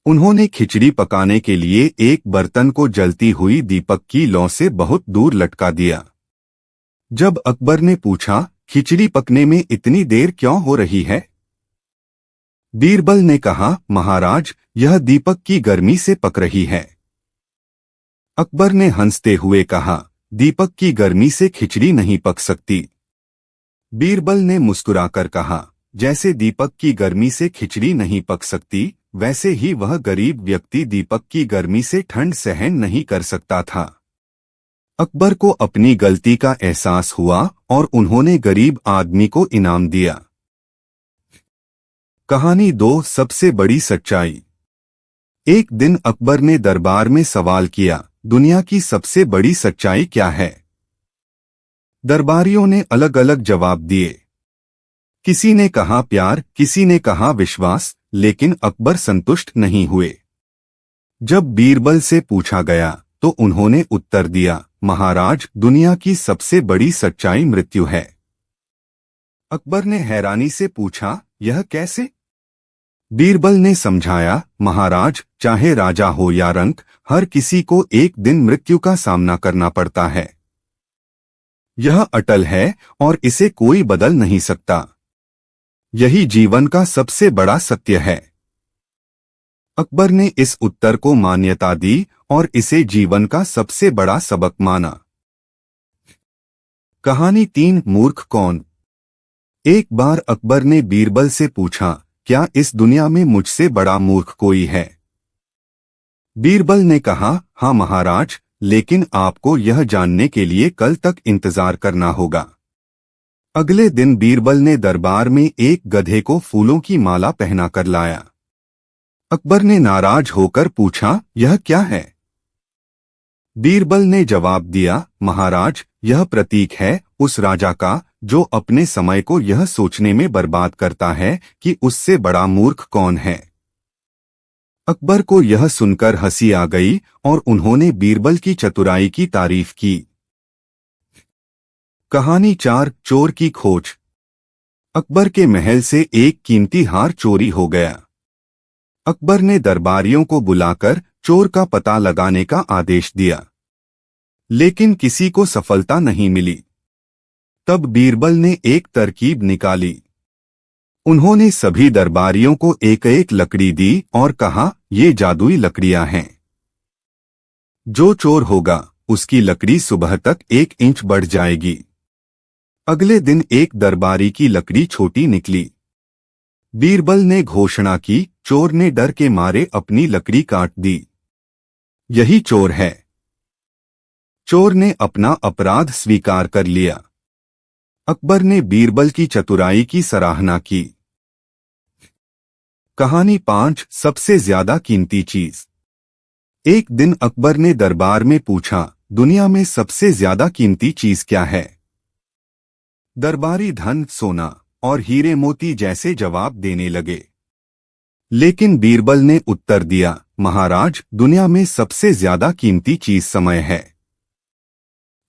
S1: उन्होंने खिचड़ी पकाने के लिए एक बर्तन को जलती हुई दीपक की लौ से बहुत दूर लटका दिया। जब अकबर ने पूछा, खिचड़ी पकने में इतनी देर क्यों हो रही है? बीरबल ने कहा, महाराज, यह दीपक की गर्मी से पक रही है। अकबर ने हंसते हुए कहा, दीपक की गर्मी से खिचड़ी नहीं पक सकती। बीरबल ने मुस्कुराकर कहा, जैसे दीपक की गर्मी से खिचड़ी नहीं पक सकती, वैसे ही वह गरीब व्यक्ति दीपक की गर्मी से ठंड सहन नहीं कर सकता था। अकबर को अपनी गलती का एहसास हुआ और उन्होंने गरीब आदमी को इनाम दिया। कहानी 2 सबसे बड़ी सच्चाई। एक दिन अकबर ने दरबार में सवाल किया, दुनिया की सबसे बड़ी सच्चाई क्या है? दरबारियों ने अलग अलग जवाब दिए। किसी ने कहा प्यार, किसी ने कहा विश्वास, लेकिन अकबर संतुष्ट नहीं हुए। जब बीरबल से पूछा गया तो उन्होंने उत्तर दिया, महाराज, दुनिया की सबसे बड़ी सच्चाई मृत्यु है। अकबर ने हैरानी से पूछा, यह कैसे? बीरबल ने समझाया, महाराज, चाहे राजा हो या रंक, हर किसी को एक दिन मृत्यु का सामना करना पड़ता है। यह अटल है और इसे कोई बदल नहीं सकता। यही जीवन का सबसे बड़ा सत्य है। अकबर ने इस उत्तर को मान्यता दी और इसे जीवन का सबसे बड़ा सबक माना। कहानी 3 मूर्ख कौन। एक बार अकबर ने बीरबल से पूछा, क्या इस दुनिया में मुझसे बड़ा मूर्ख कोई है? बीरबल ने कहा, हाँ महाराज, लेकिन आपको यह जानने के लिए कल तक इंतजार करना होगा। अगले दिन बीरबल ने दरबार में एक गधे को फूलों की माला पहनाकर लाया। अकबर ने नाराज होकर पूछा, यह क्या है? बीरबल ने जवाब दिया, महाराज, यह प्रतीक है उस राजा का जो अपने समय को यह सोचने में बर्बाद करता है कि उससे बड़ा मूर्ख कौन है। अकबर को यह सुनकर हंसी आ गई और उन्होंने बीरबल की चतुराई की तारीफ की। कहानी 4 चोर की खोज। अकबर के महल से एक कीमती हार चोरी हो गया। अकबर ने दरबारियों को बुलाकर चोर का पता लगाने का आदेश दिया, लेकिन किसी को सफलता नहीं मिली। तब बीरबल ने एक तरकीब निकाली। उन्होंने सभी दरबारियों को एक एक लकड़ी दी और कहा, ये जादुई लकड़ियां हैं। जो चोर होगा उसकी लकड़ी सुबह तक 1 इंच बढ़ जाएगी। अगले दिन एक दरबारी की लकड़ी छोटी निकली। बीरबल ने घोषणा की, चोर ने डर के मारे अपनी लकड़ी काट दी। यही चोर है। चोर ने अपना अपराध स्वीकार कर लिया। अकबर ने बीरबल की चतुराई की सराहना की। कहानी 5 सबसे ज्यादा कीमती चीज। एक दिन अकबर ने दरबार में पूछा, दुनिया में सबसे ज्यादा कीमती चीज क्या है? दरबारी धन, सोना और हीरे मोती जैसे जवाब देने लगे। लेकिन बीरबल ने उत्तर दिया, महाराज, दुनिया में सबसे ज्यादा कीमती चीज समय है।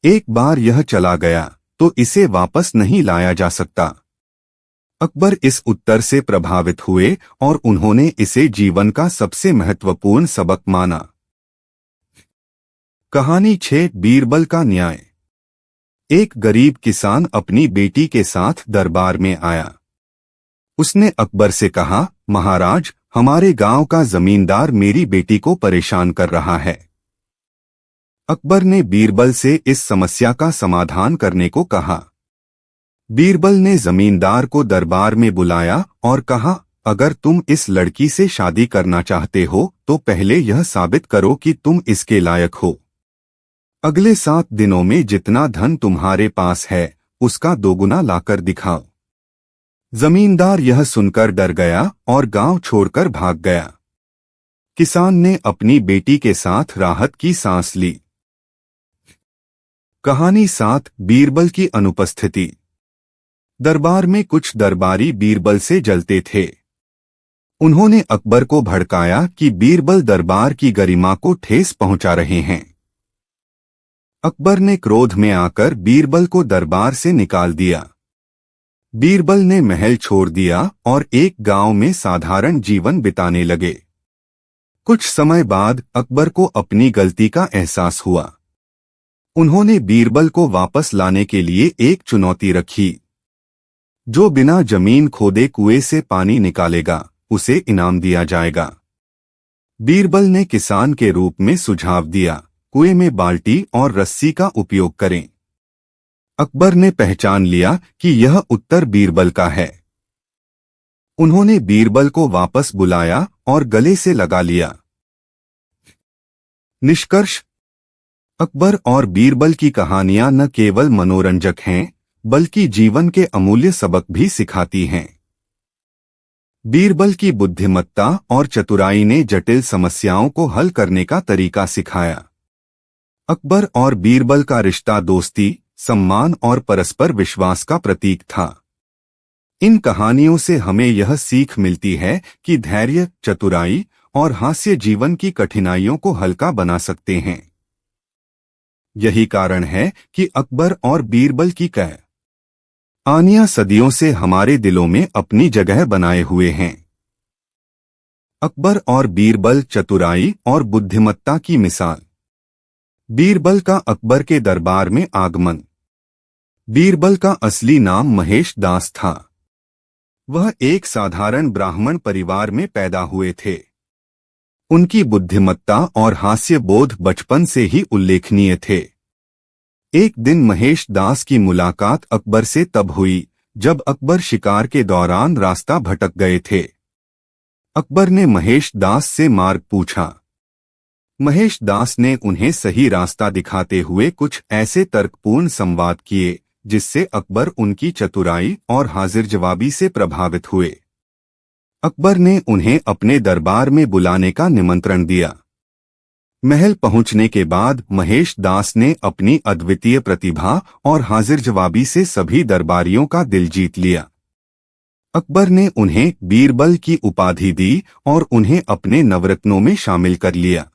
S1: एक बार यह चला गया तो इसे वापस नहीं लाया जा सकता। अकबर इस उत्तर से प्रभावित हुए और उन्होंने इसे जीवन का सबसे महत्वपूर्ण सबक माना। कहानी 6 बीरबल का न्याय। एक गरीब किसान अपनी बेटी के साथ दरबार में आया। उसने अकबर से कहा, महाराज, हमारे गांव का जमींदार मेरी बेटी को परेशान कर रहा है। अकबर ने बीरबल से इस समस्या का समाधान करने को कहा। बीरबल ने जमींदार को दरबार में बुलाया और कहा, अगर तुम इस लड़की से शादी करना चाहते हो तो पहले यह साबित करो कि तुम इसके लायक हो। अगले 7 दिनों में जितना धन तुम्हारे पास है उसका 2 गुना लाकर दिखाओ। जमींदार यह सुनकर डर गया और गांव छोड़कर भाग गया। किसान ने अपनी बेटी के साथ राहत की सांस ली। कहानी 7 बीरबल की अनुपस्थिति। दरबार में कुछ दरबारी बीरबल से जलते थे। उन्होंने अकबर को भड़काया कि बीरबल दरबार की गरिमा को ठेस पहुंचा रहे हैं। अकबर ने क्रोध में आकर बीरबल को दरबार से निकाल दिया। बीरबल ने महल छोड़ दिया और एक गांव में साधारण जीवन बिताने लगे। कुछ समय बाद अकबर को अपनी गलती का एहसास हुआ। उन्होंने बीरबल को वापस लाने के लिए एक चुनौती रखी। जो बिना जमीन खोदे कुएं से पानी निकालेगा उसे इनाम दिया जाएगा। बीरबल ने किसान के रूप में सुझाव दिया, कुएं में बाल्टी और रस्सी का उपयोग करें। अकबर ने पहचान लिया कि यह उत्तर बीरबल का है। उन्होंने बीरबल को वापस बुलाया और गले से लगा लिया। निष्कर्ष। अकबर और बीरबल की कहानियां न केवल मनोरंजक हैं बल्कि जीवन के अमूल्य सबक भी सिखाती हैं। बीरबल की बुद्धिमत्ता और चतुराई ने जटिल समस्याओं को हल करने का तरीका सिखाया। अकबर और बीरबल का रिश्ता दोस्ती, सम्मान और परस्पर विश्वास का प्रतीक था। इन कहानियों से हमें यह सीख मिलती है कि धैर्य, चतुराई और हास्य जीवन की कठिनाइयों को हल्का बना सकते हैं। यही कारण है कि अकबर और बीरबल की कहानियां सदियों से हमारे दिलों में अपनी जगह बनाए हुए हैं। अकबर और बीरबल, चतुराई और बुद्धिमत्ता की मिसाल। बीरबल का अकबर के दरबार में आगमन। बीरबल का असली नाम महेश दास था। वह एक साधारण ब्राह्मण परिवार में पैदा हुए थे। उनकी बुद्धिमत्ता और हास्य बोध बचपन से ही उल्लेखनीय थे। एक दिन महेश दास की मुलाकात अकबर से तब हुई जब अकबर शिकार के दौरान रास्ता भटक गए थे। अकबर ने महेश दास से मार्ग पूछा। महेश दास ने उन्हें सही रास्ता दिखाते हुए कुछ ऐसे तर्कपूर्ण संवाद किए जिससे अकबर उनकी चतुराई और हाजिर जवाबी से प्रभावित हुए। अकबर ने उन्हें अपने दरबार में बुलाने का निमंत्रण दिया। महल पहुंचने के बाद महेश दास ने अपनी अद्वितीय प्रतिभा और हाजिर जवाबी से सभी दरबारियों का दिल जीत लिया। अकबर ने उन्हें बीरबल की उपाधि दी और उन्हें अपने नवरत्नों में शामिल कर लिया।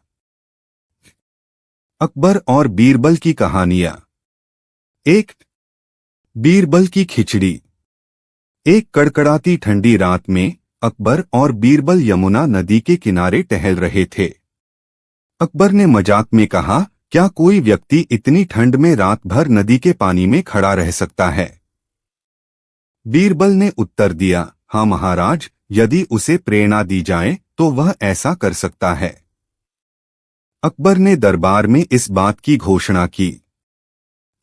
S1: अकबर और बीरबल की कहानियां। एक, बीरबल की खिचड़ी। एक कड़कड़ाती ठंडी रात में अकबर और बीरबल यमुना नदी के किनारे टहल रहे थे। अकबर ने मजाक में कहा, क्या कोई व्यक्ति इतनी ठंड में रात भर नदी के पानी में खड़ा रह सकता है? बीरबल ने उत्तर दिया, हाँ महाराज, यदि उसे प्रेरणा दी जाए तो वह ऐसा कर सकता है। अकबर ने दरबार में इस बात की घोषणा की।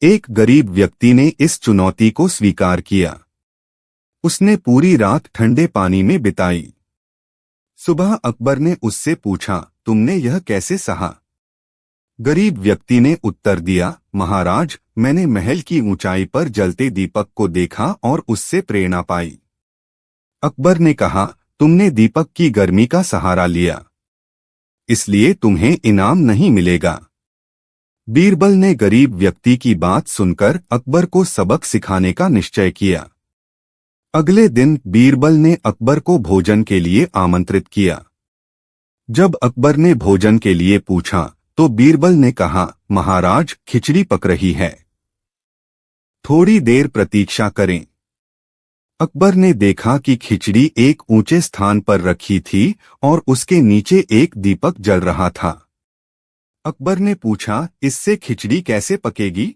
S1: एक गरीब व्यक्ति ने इस चुनौती को स्वीकार किया। उसने पूरी रात ठंडे पानी में बिताई। सुबह अकबर ने उससे पूछा, तुमने यह कैसे सहा? गरीब व्यक्ति ने उत्तर दिया, महाराज, मैंने महल की ऊंचाई पर जलते दीपक को देखा और उससे प्रेरणा पाई। अकबर ने कहा, तुमने दीपक की गर्मी का सहारा लिया, इसलिए तुम्हें इनाम नहीं मिलेगा। बीरबल ने गरीब व्यक्ति की बात सुनकर अकबर को सबक सिखाने का निश्चय किया। अगले दिन बीरबल ने अकबर को भोजन के लिए आमंत्रित किया। जब अकबर ने भोजन के लिए पूछा तो बीरबल ने कहा, महाराज, खिचड़ी पक रही है, थोड़ी देर प्रतीक्षा करें। अकबर ने देखा कि खिचड़ी एक ऊंचे स्थान पर रखी थी और उसके नीचे एक दीपक जल रहा था। अकबर ने पूछा, इससे खिचड़ी कैसे पकेगी?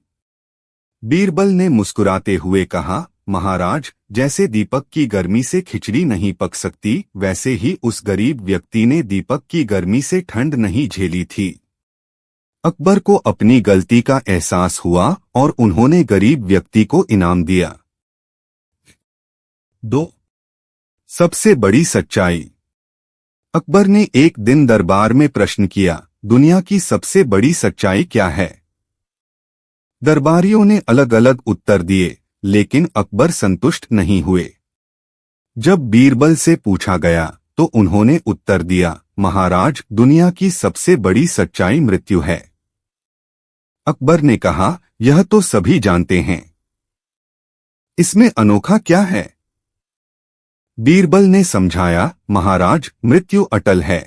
S1: बीरबल ने मुस्कुराते हुए कहा, महाराज, जैसे दीपक की गर्मी से खिचड़ी नहीं पक सकती, वैसे ही उस गरीब व्यक्ति ने दीपक की गर्मी से ठंड नहीं झेली थी। अकबर को अपनी गलती का एहसास हुआ और उन्होंने गरीब व्यक्ति को इनाम दिया। 2. सबसे बड़ी सच्चाई। अकबर ने एक दिन दरबार में प्रश्न किया, दुनिया की सबसे बड़ी सच्चाई क्या है? दरबारियों ने अलग अलग उत्तर दिए, लेकिन अकबर संतुष्ट नहीं हुए। जब बीरबल से पूछा गया तो उन्होंने उत्तर दिया, महाराज, दुनिया की सबसे बड़ी सच्चाई मृत्यु है। अकबर ने कहा, यह तो सभी जानते हैं, इसमें अनोखा क्या है? बीरबल ने समझाया, महाराज, मृत्यु अटल है।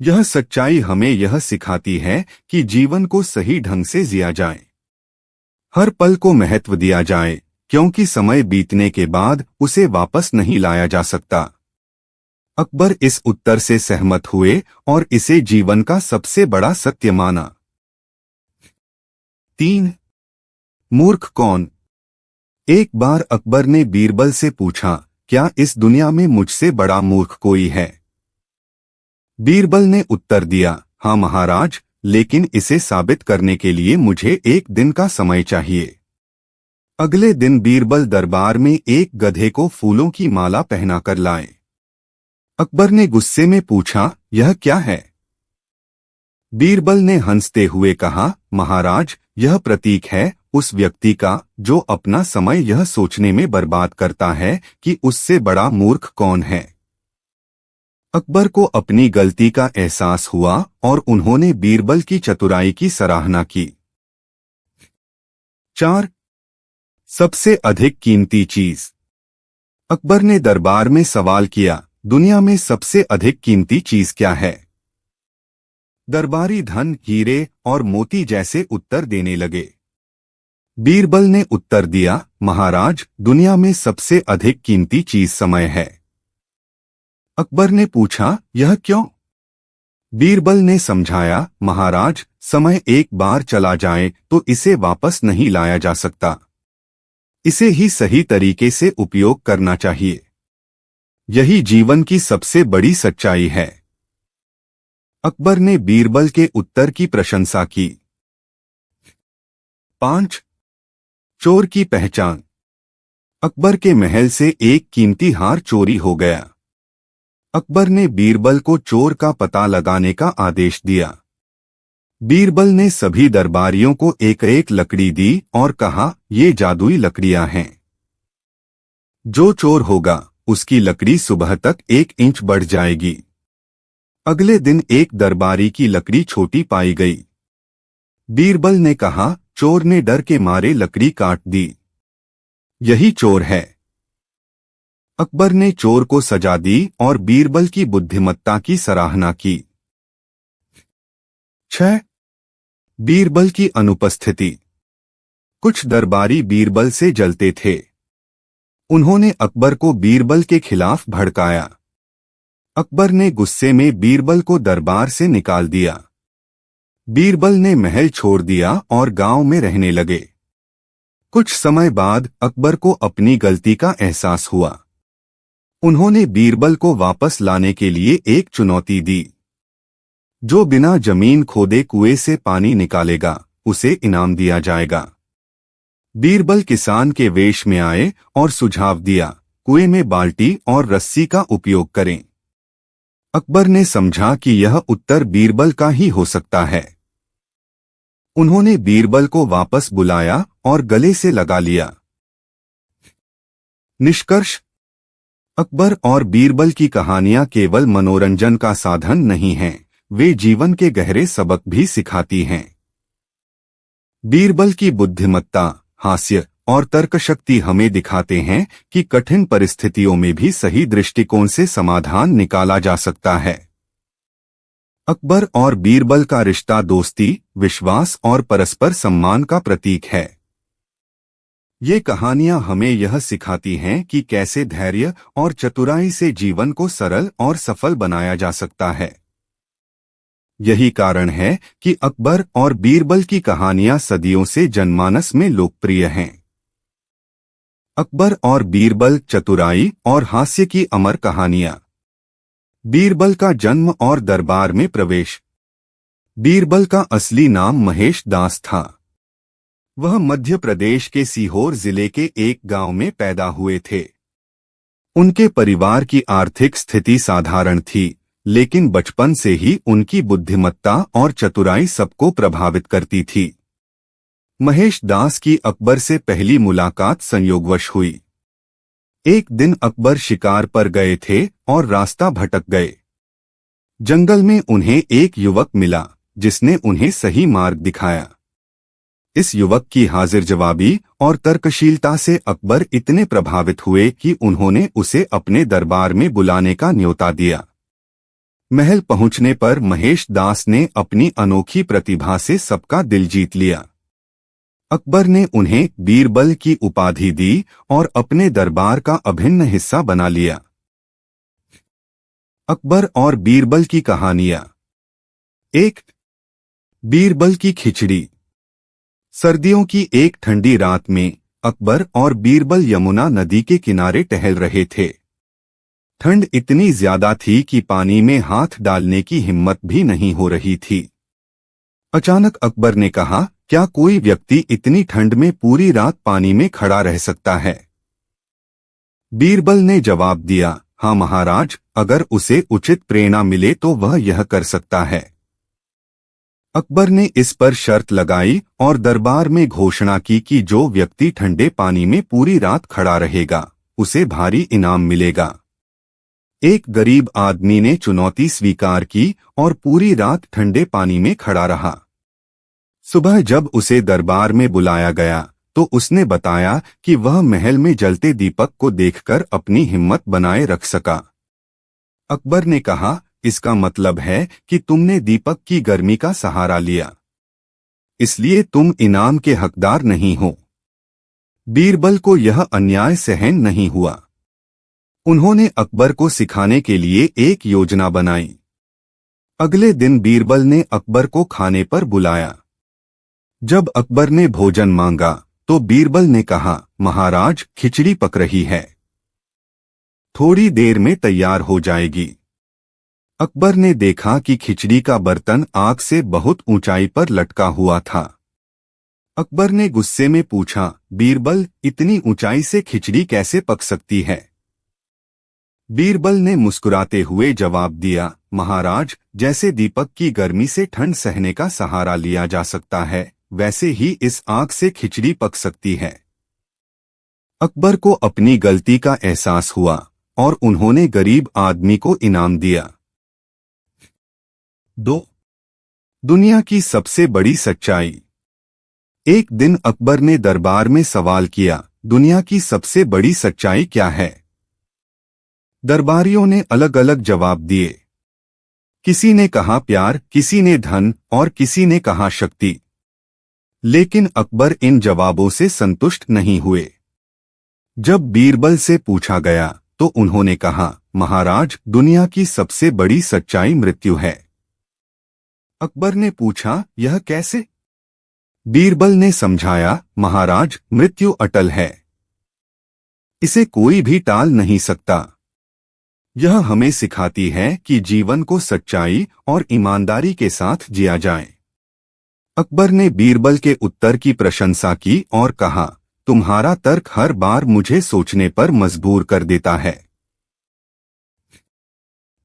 S1: यह सच्चाई हमें यह सिखाती है कि जीवन को सही ढंग से जिया जाए, हर पल को महत्व दिया जाए, क्योंकि समय बीतने के बाद उसे वापस नहीं लाया जा सकता। अकबर इस उत्तर से सहमत हुए और इसे जीवन का सबसे बड़ा सत्य माना। 3. मूर्ख कौन? एक बार अकबर ने बीरबल से पूछा, क्या इस दुनिया में मुझसे बड़ा मूर्ख कोई है? बीरबल ने उत्तर दिया, हाँ महाराज, लेकिन इसे साबित करने के लिए मुझे एक दिन का समय चाहिए। अगले दिन बीरबल दरबार में एक गधे को फूलों की माला पहनाकर लाए। अकबर ने गुस्से में पूछा, यह क्या है? बीरबल ने हंसते हुए कहा, महाराज, यह प्रतीक है उस व्यक्ति का जो अपना समय यह सोचने में बर्बाद करता है कि उससे बड़ा मूर्ख कौन है। अकबर को अपनी गलती का एहसास हुआ और उन्होंने बीरबल की चतुराई की सराहना की। 4. सबसे अधिक कीमती चीज। अकबर ने दरबार में सवाल किया, दुनिया में सबसे अधिक कीमती चीज क्या है? दरबारी धन, हीरे और मोती जैसे उत्तर देने लगे। बीरबल ने उत्तर दिया, महाराज, दुनिया में सबसे अधिक कीमती चीज समय है। अकबर ने पूछा, यह क्यों? बीरबल ने समझाया, महाराज, समय एक बार चला जाए तो इसे वापस नहीं लाया जा सकता। इसे ही सही तरीके से उपयोग करना चाहिए। यही जीवन की सबसे बड़ी सच्चाई है। अकबर ने बीरबल के उत्तर की प्रशंसा की। 5. चोर की पहचान। अकबर के महल से एक कीमती हार चोरी हो गया। अकबर ने बीरबल को चोर का पता लगाने का आदेश दिया। बीरबल ने सभी दरबारियों को एक एक लकड़ी दी और कहा, ये जादुई लकड़ियां हैं। जो चोर होगा उसकी लकड़ी सुबह तक 1 इंच बढ़ जाएगी। अगले दिन एक दरबारी की लकड़ी छोटी पाई गई। बीरबल ने कहा, चोर ने डर के मारे लकड़ी काट दी। यही चोर है। अकबर ने चोर को सजा दी और बीरबल की बुद्धिमत्ता की सराहना की। 6. बीरबल की अनुपस्थिति। कुछ दरबारी बीरबल से जलते थे। उन्होंने अकबर को बीरबल के खिलाफ भड़काया। अकबर ने गुस्से में बीरबल को दरबार से निकाल दिया। बीरबल ने महल छोड़ दिया और गांव में रहने लगे। कुछ समय बाद अकबर को अपनी गलती का एहसास हुआ। उन्होंने बीरबल को वापस लाने के लिए एक चुनौती दी। जो बिना जमीन खोदे कुएं से पानी निकालेगा उसे इनाम दिया जाएगा। बीरबल किसान के वेश में आए और सुझाव दिया, कुएं में बाल्टी और रस्सी का उपयोग करें। अकबर ने समझा कि यह उत्तर बीरबल का ही हो सकता है। उन्होंने बीरबल को वापस बुलाया और गले से लगा लिया। निष्कर्ष। अकबर और बीरबल की कहानियां केवल मनोरंजन का साधन नहीं हैं, वे जीवन के गहरे सबक भी सिखाती हैं। बीरबल की बुद्धिमत्ता, हास्य और तर्कशक्ति हमें दिखाते हैं कि कठिन परिस्थितियों में भी सही दृष्टिकोण से समाधान निकाला जा सकता है। अकबर और बीरबल का रिश्ता दोस्ती, विश्वास और परस्पर सम्मान का प्रतीक है। ये कहानियां हमें यह सिखाती हैं कि कैसे धैर्य और चतुराई से जीवन को सरल और सफल बनाया जा सकता है। यही कारण है कि अकबर और बीरबल की कहानियां सदियों से जनमानस में लोकप्रिय हैं। अकबर और बीरबल, चतुराई और हास्य की अमर कहानियां। बीरबल का जन्म और दरबार में प्रवेश। बीरबल का असली नाम महेश दास था। वह मध्य प्रदेश के सीहोर जिले के एक गांव में पैदा हुए थे। उनके परिवार की आर्थिक स्थिति साधारण थी, लेकिन बचपन से ही उनकी बुद्धिमत्ता और चतुराई सबको प्रभावित करती थी। महेश दास की अकबर से पहली मुलाकात संयोगवश हुई। एक दिन अकबर शिकार पर गए थे और रास्ता भटक गए। जंगल में उन्हें एक युवक मिला जिसने उन्हें सही मार्ग दिखाया। इस युवक की हाजिर जवाबी और तर्कशीलता से अकबर इतने प्रभावित हुए कि उन्होंने उसे अपने दरबार में बुलाने का न्योता दिया। महल पहुंचने पर महेश दास ने अपनी अनोखी प्रतिभा से सबका दिल जीत लिया। अकबर ने उन्हें बीरबल की उपाधि दी और अपने दरबार का अभिन्न हिस्सा बना लिया। अकबर और बीरबल की कहानियां। 1. बीरबल की खिचड़ी। सर्दियों की एक ठंडी रात में अकबर और बीरबल यमुना नदी के किनारे टहल रहे थे। ठंड इतनी ज्यादा थी कि पानी में हाथ डालने की हिम्मत भी नहीं हो रही थी। अचानक अकबर ने कहा, क्या कोई व्यक्ति इतनी ठंड में पूरी रात पानी में खड़ा रह सकता है? बीरबल ने जवाब दिया, हाँ महाराज, अगर उसे उचित प्रेरणा मिले तो वह यह कर सकता है। अकबर ने इस पर शर्त लगाई और दरबार में घोषणा की कि जो व्यक्ति ठंडे पानी में पूरी रात खड़ा रहेगा उसे भारी इनाम मिलेगा। एक गरीब आदमी ने चुनौती स्वीकार की और पूरी रात ठंडे पानी में खड़ा रहा। सुबह जब उसे दरबार में बुलाया गया तो उसने बताया कि वह महल में जलते दीपक को देखकर अपनी हिम्मत बनाए रख सका। अकबर ने कहा, इसका मतलब है कि तुमने दीपक की गर्मी का सहारा लिया, इसलिए तुम इनाम के हकदार नहीं हो। बीरबल को यह अन्याय सहन नहीं हुआ। उन्होंने अकबर को सिखाने के लिए एक योजना बनाई। अगले दिन बीरबल ने अकबर को खाने पर बुलाया। जब अकबर ने भोजन मांगा तो बीरबल ने कहा, महाराज, खिचड़ी पक रही है, थोड़ी देर में तैयार हो जाएगी। अकबर ने देखा कि खिचड़ी का बर्तन आग से बहुत ऊंचाई पर लटका हुआ था। अकबर ने गुस्से में पूछा, बीरबल, इतनी ऊंचाई से खिचड़ी कैसे पक सकती है? बीरबल ने मुस्कुराते हुए जवाब दिया, महाराज, जैसे दीपक की गर्मी से ठंड सहने का सहारा लिया जा सकता है, वैसे ही इस आग से खिचड़ी पक सकती है। अकबर को अपनी गलती का एहसास हुआ और उन्होंने गरीब आदमी को इनाम दिया। 2. दुनिया की सबसे बड़ी सच्चाई। एक दिन अकबर ने दरबार में सवाल किया, दुनिया की सबसे बड़ी सच्चाई क्या है? दरबारियों ने अलग अलग जवाब दिए। किसी ने कहा प्यार, किसी ने धन और किसी ने कहा शक्ति। लेकिन अकबर इन जवाबों से संतुष्ट नहीं हुए। जब बीरबल से पूछा गया तो उन्होंने कहा, महाराज, दुनिया की सबसे बड़ी सच्चाई मृत्यु है। अकबर ने पूछा, यह कैसे? बीरबल ने समझाया, महाराज, मृत्यु अटल है, इसे कोई भी टाल नहीं सकता। यह हमें सिखाती है कि जीवन को सच्चाई और ईमानदारी के साथ जिया जाए। अकबर ने बीरबल के उत्तर की प्रशंसा की और कहा, तुम्हारा तर्क हर बार मुझे सोचने पर मजबूर कर देता है।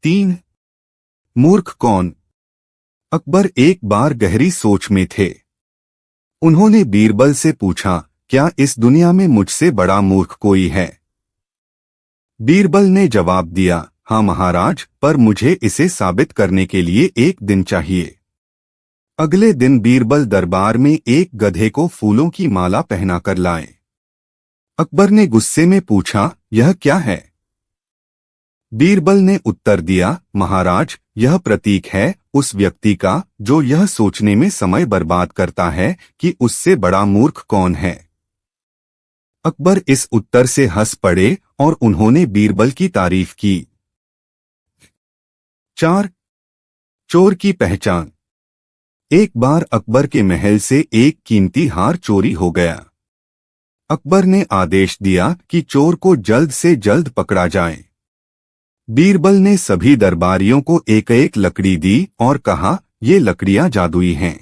S1: 3. मूर्ख कौन? अकबर एक बार गहरी सोच में थे। उन्होंने बीरबल से पूछा, क्या इस दुनिया में मुझसे बड़ा मूर्ख कोई है? बीरबल ने जवाब दिया, हाँ महाराज, पर मुझे इसे साबित करने के लिए एक दिन चाहिए। अगले दिन बीरबल दरबार में एक गधे को फूलों की माला पहनाकर लाए। अकबर ने गुस्से में पूछा, यह क्या है? बीरबल ने उत्तर दिया, महाराज, यह प्रतीक है उस व्यक्ति का जो यह सोचने में समय बर्बाद करता है कि उससे बड़ा मूर्ख कौन है। अकबर इस उत्तर से हंस पड़े और उन्होंने बीरबल की तारीफ की। 4. चोर की पहचान। एक बार अकबर के महल से एक कीमती हार चोरी हो गया। अकबर ने आदेश दिया कि चोर को जल्द से जल्द पकड़ा जाए। बीरबल ने सभी दरबारियों को एक एक लकड़ी दी और कहा, ये लकड़ियां जादुई हैं।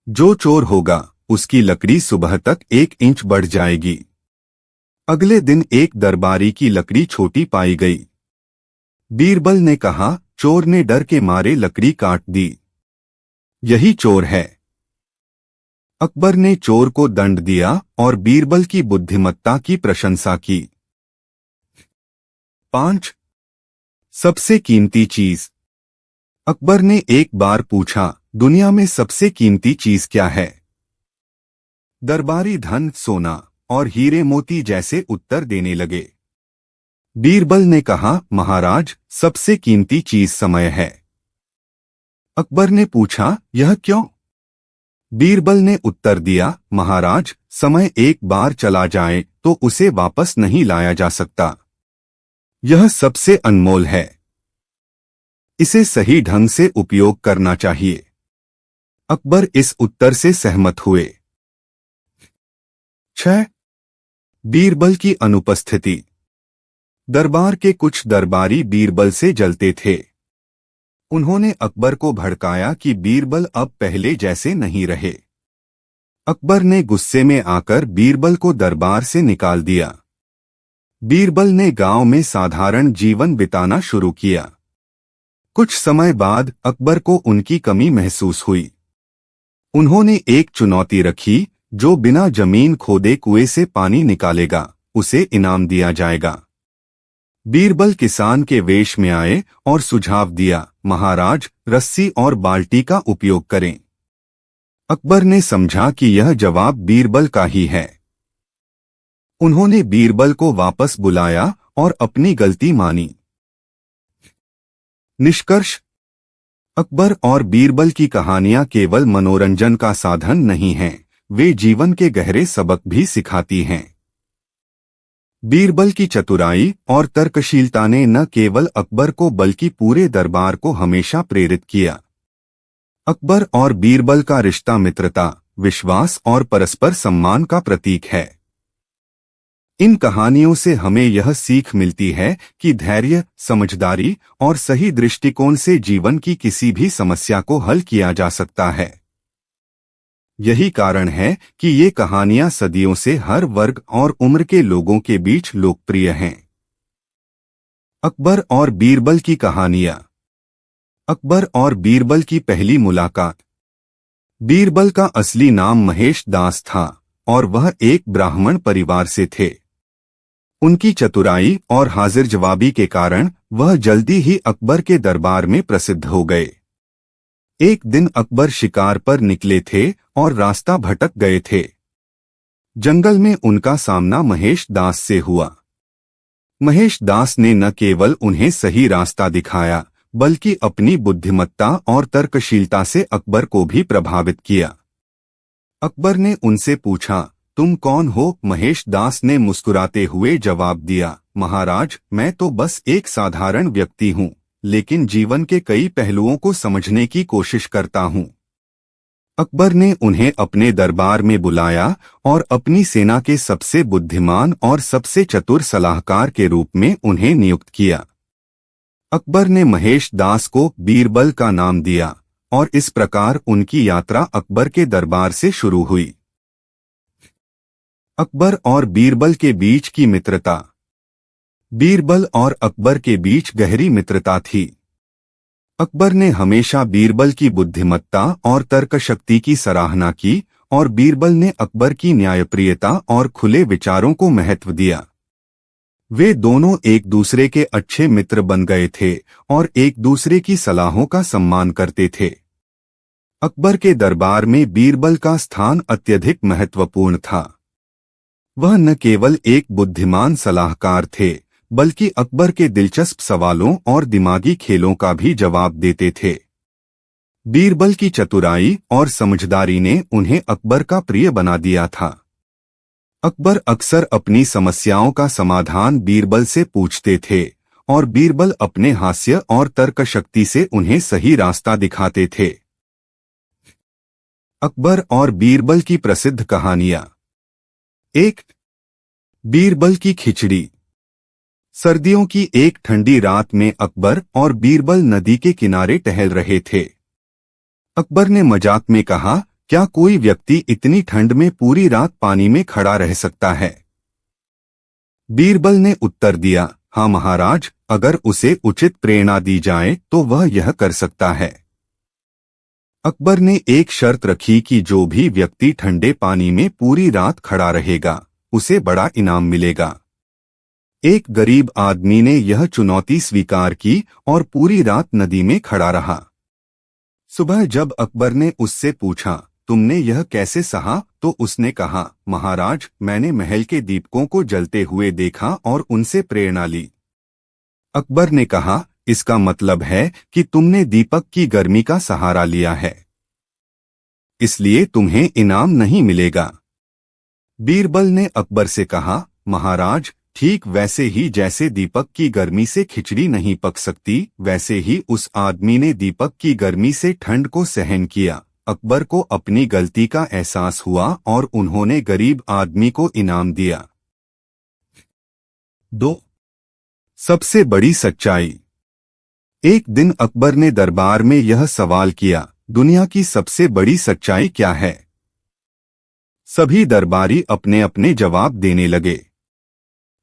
S1: जो चोर होगा उसकी लकड़ी सुबह तक 1 इंच बढ़ जाएगी। अगले दिन एक दरबारी की लकड़ी छोटी पाई गई। बीरबल ने कहा, चोर ने डर के मारे लकड़ी काट दी, यही चोर है। अकबर ने चोर को दंड दिया और बीरबल की बुद्धिमत्ता की प्रशंसा की। 5. सबसे कीमती चीज। अकबर ने एक बार पूछा, दुनिया में सबसे कीमती चीज क्या है? दरबारी धन, सोना और हीरे मोती जैसे उत्तर देने लगे। बीरबल ने कहा, महाराज, सबसे कीमती चीज समय है। अकबर ने पूछा, यह क्यों? बीरबल ने उत्तर दिया, महाराज, समय एक बार चला जाए तो उसे वापस नहीं लाया जा सकता। यह सबसे अनमोल है, इसे सही ढंग से उपयोग करना चाहिए। अकबर इस उत्तर से सहमत हुए। 6. बीरबल की अनुपस्थिति। दरबार के कुछ दरबारी बीरबल से जलते थे। उन्होंने अकबर को भड़काया कि बीरबल अब पहले जैसे नहीं रहे। अकबर ने गुस्से में आकर बीरबल को दरबार से निकाल दिया। बीरबल ने गांव में साधारण जीवन बिताना शुरू किया। कुछ समय बाद अकबर को उनकी कमी महसूस हुई। उन्होंने एक चुनौती रखी, जो बिना जमीन खोदे कुएं से पानी निकालेगा उसे इनाम दिया जाएगा। बीरबल किसान के वेश में आए और सुझाव दिया, महाराज, रस्सी और बाल्टी का उपयोग करें। अकबर ने समझा कि यह जवाब बीरबल का ही है। उन्होंने बीरबल को वापस बुलाया और अपनी गलती मानी। निष्कर्ष: अकबर और बीरबल की कहानियां केवल मनोरंजन का साधन नहीं हैं, वे जीवन के गहरे सबक भी सिखाती हैं। बीरबल की चतुराई और तर्कशीलता ने न केवल अकबर को बल्कि पूरे दरबार को हमेशा प्रेरित किया। अकबर और बीरबल का रिश्ता मित्रता, विश्वास और परस्पर सम्मान का प्रतीक है। इन कहानियों से हमें यह सीख मिलती है कि धैर्य, समझदारी और सही दृष्टिकोण से जीवन की किसी भी समस्या को हल किया जा सकता है। यही कारण है कि ये कहानियां सदियों से हर वर्ग और उम्र के लोगों के बीच लोकप्रिय हैं। अकबर और बीरबल की कहानियां। अकबर और बीरबल की पहली मुलाकात। बीरबल का असली नाम महेश दास था और वह एक ब्राह्मण परिवार से थे। उनकी चतुराई और हाजिर जवाबी के कारण वह जल्दी ही अकबर के दरबार में प्रसिद्ध हो गए। एक दिन अकबर शिकार पर निकले थे और रास्ता भटक गए थे। जंगल में उनका सामना महेश दास से हुआ। महेश दास ने न केवल उन्हें सही रास्ता दिखाया, बल्कि अपनी बुद्धिमत्ता और तर्कशीलता से अकबर को भी प्रभावित किया। अकबर ने उनसे पूछा, तुम कौन हो? महेश दास ने मुस्कुराते हुए जवाब दिया, महाराज, मैं तो बस एक साधारण व्यक्ति हूँ, लेकिन जीवन के कई पहलुओं को समझने की कोशिश करता हूँ। अकबर ने उन्हें अपने दरबार में बुलाया और अपनी सेना के सबसे बुद्धिमान और सबसे चतुर सलाहकार के रूप में उन्हें नियुक्त किया। अकबर ने महेश दास को बीरबल का नाम दिया और इस प्रकार उनकी यात्रा अकबर के दरबार से शुरू हुई। अकबर और बीरबल के बीच की मित्रता। बीरबल और अकबर के बीच गहरी मित्रता थी। अकबर ने हमेशा बीरबल की बुद्धिमत्ता और तर्कशक्ति की सराहना की और बीरबल ने अकबर की न्यायप्रियता और खुले विचारों को महत्व दिया। वे दोनों एक दूसरे के अच्छे मित्र बन गए थे और एक दूसरे की सलाहों का सम्मान करते थे। अकबर के दरबार में बीरबल का स्थान अत्यधिक महत्वपूर्ण था। वह न केवल एक बुद्धिमान सलाहकार थे, बल्कि अकबर के दिलचस्प सवालों और दिमागी खेलों का भी जवाब देते थे। बीरबल की चतुराई और समझदारी ने उन्हें अकबर का प्रिय बना दिया था। अकबर अक्सर अपनी समस्याओं का समाधान बीरबल से पूछते थे और बीरबल अपने हास्य और तर्कशक्ति से उन्हें सही रास्ता दिखाते थे। अकबर और बीरबल की प्रसिद्ध कहानियां। 1. बीरबल की खिचड़ी। सर्दियों की एक ठंडी रात में अकबर और बीरबल नदी के किनारे टहल रहे थे। अकबर ने मजाक में कहा, क्या कोई व्यक्ति इतनी ठंड में पूरी रात पानी में खड़ा रह सकता है? बीरबल ने उत्तर दिया, हाँ महाराज, अगर उसे उचित प्रेरणा दी जाए तो वह यह कर सकता है। अकबर ने एक शर्त रखी कि जो भी व्यक्ति ठंडे पानी में पूरी रात खड़ा रहेगा, उसे बड़ा इनाम मिलेगा। एक गरीब आदमी ने यह चुनौती स्वीकार की और पूरी रात नदी में खड़ा रहा। सुबह जब अकबर ने उससे पूछा, तुमने यह कैसे सहा, तो उसने कहा, महाराज, मैंने महल के दीपकों को जलते हुए देखा और उनसे प्रेरणा ली। अकबर ने कहा, इसका मतलब है कि तुमने दीपक की गर्मी का सहारा लिया है, इसलिए तुम्हें इनाम नहीं मिलेगा। बीरबल ने अकबर से कहा, महाराज, ठीक वैसे ही जैसे दीपक की गर्मी से खिचड़ी नहीं पक सकती, वैसे ही उस आदमी ने दीपक की गर्मी से ठंड को सहन किया। अकबर को अपनी गलती का एहसास हुआ और उन्होंने गरीब आदमी को इनाम दिया। 2. सबसे बड़ी सच्चाई। एक दिन अकबर ने दरबार में यह सवाल किया, दुनिया की सबसे बड़ी सच्चाई क्या है? सभी दरबारी अपने अपने जवाब देने लगे।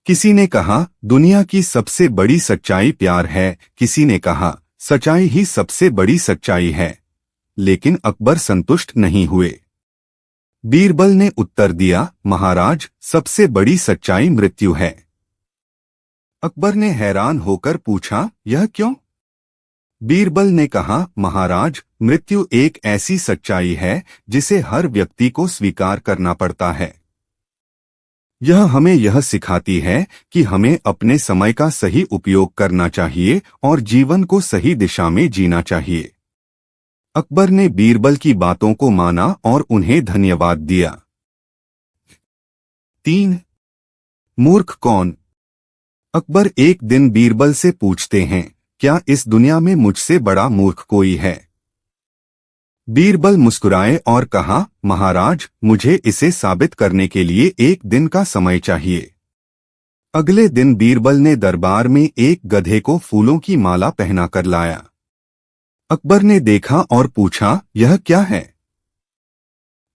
S1: किसी ने कहा, दुनिया की सबसे बड़ी सच्चाई प्यार है। किसी ने कहा, सच्चाई ही सबसे बड़ी सच्चाई है। लेकिन अकबर संतुष्ट नहीं हुए। बीरबल ने उत्तर दिया, महाराज, सबसे बड़ी सच्चाई मृत्यु है। अकबर ने हैरान होकर पूछा, यह क्यों? बीरबल ने कहा, महाराज, मृत्यु एक ऐसी सच्चाई है जिसे हर व्यक्ति को स्वीकार करना पड़ता है। यह हमें यह सिखाती है कि हमें अपने समय का सही उपयोग करना चाहिए और जीवन को सही दिशा में जीना चाहिए। अकबर ने बीरबल की बातों को माना और उन्हें धन्यवाद दिया। 3. मूर्ख कौन? अकबर एक दिन बीरबल से पूछते हैं, क्या इस दुनिया में मुझसे बड़ा मूर्ख कोई है? बीरबल मुस्कुराए और कहा, महाराज, मुझे इसे साबित करने के लिए एक दिन का समय चाहिए। अगले दिन बीरबल ने दरबार में एक गधे को फूलों की माला पहनाकर लाया। अकबर ने देखा और पूछा, यह क्या है?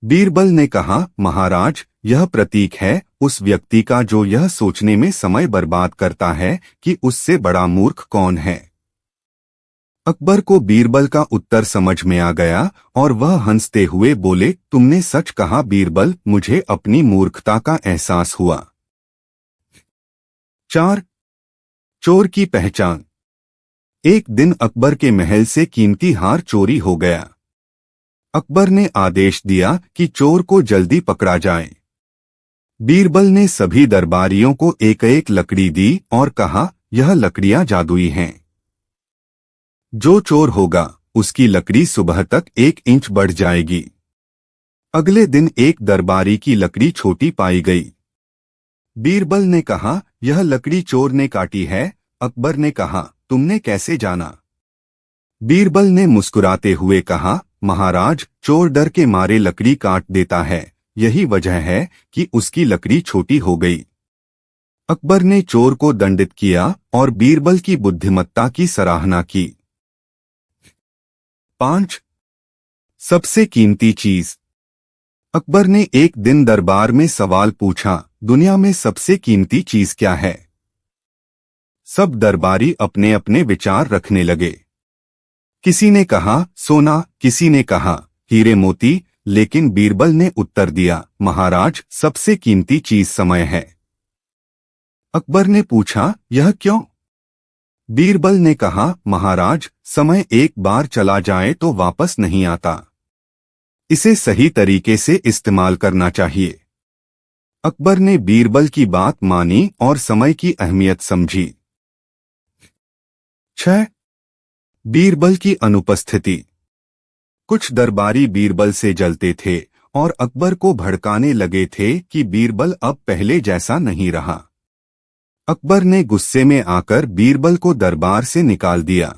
S1: बीरबल ने कहा, महाराज, यह प्रतीक है उस व्यक्ति का जो यह सोचने में समय बर्बाद करता है कि उससे बड़ा मूर्ख कौन है। अकबर को बीरबल का उत्तर समझ में आ गया और वह हंसते हुए बोले, तुमने सच कहा बीरबल, मुझे अपनी मूर्खता का एहसास हुआ। 4. चोर की पहचान। एक दिन अकबर के महल से कीमती हार चोरी हो गया। अकबर ने आदेश दिया कि चोर को जल्दी पकड़ा जाए। बीरबल ने सभी दरबारियों को एक एक लकड़ी दी और कहा, यह लकड़ियां जादुई हैं। जो चोर होगा उसकी लकड़ी सुबह तक 1 इंच बढ़ जाएगी। अगले दिन एक दरबारी की लकड़ी छोटी पाई गई। बीरबल ने कहा, यह लकड़ी चोर ने काटी है। अकबर ने कहा, तुमने कैसे जाना? बीरबल ने मुस्कुराते हुए कहा, महाराज, चोर डर के मारे लकड़ी काट देता है, यही वजह है कि उसकी लकड़ी छोटी हो गई। अकबर ने चोर को दंडित किया और बीरबल की बुद्धिमत्ता की सराहना की। 5. सबसे कीमती चीज। अकबर ने एक दिन दरबार में सवाल पूछा, दुनिया में सबसे कीमती चीज क्या है? सब दरबारी अपने अपने विचार रखने लगे। किसी ने कहा सोना, किसी ने कहा हीरे मोती, लेकिन बीरबल ने उत्तर दिया, महाराज, सबसे कीमती चीज समय है। अकबर ने पूछा, यह क्यों? बीरबल ने कहा, महाराज, समय एक बार चला जाए तो वापस नहीं आता। इसे सही तरीके से इस्तेमाल करना चाहिए। अकबर ने बीरबल की बात मानी और समय की अहमियत समझी। 6. बीरबल की अनुपस्थिति। कुछ दरबारी बीरबल से जलते थे और अकबर को भड़काने लगे थे कि बीरबल अब पहले जैसा नहीं रहा। अकबर ने गुस्से में आकर बीरबल को दरबार से निकाल दिया।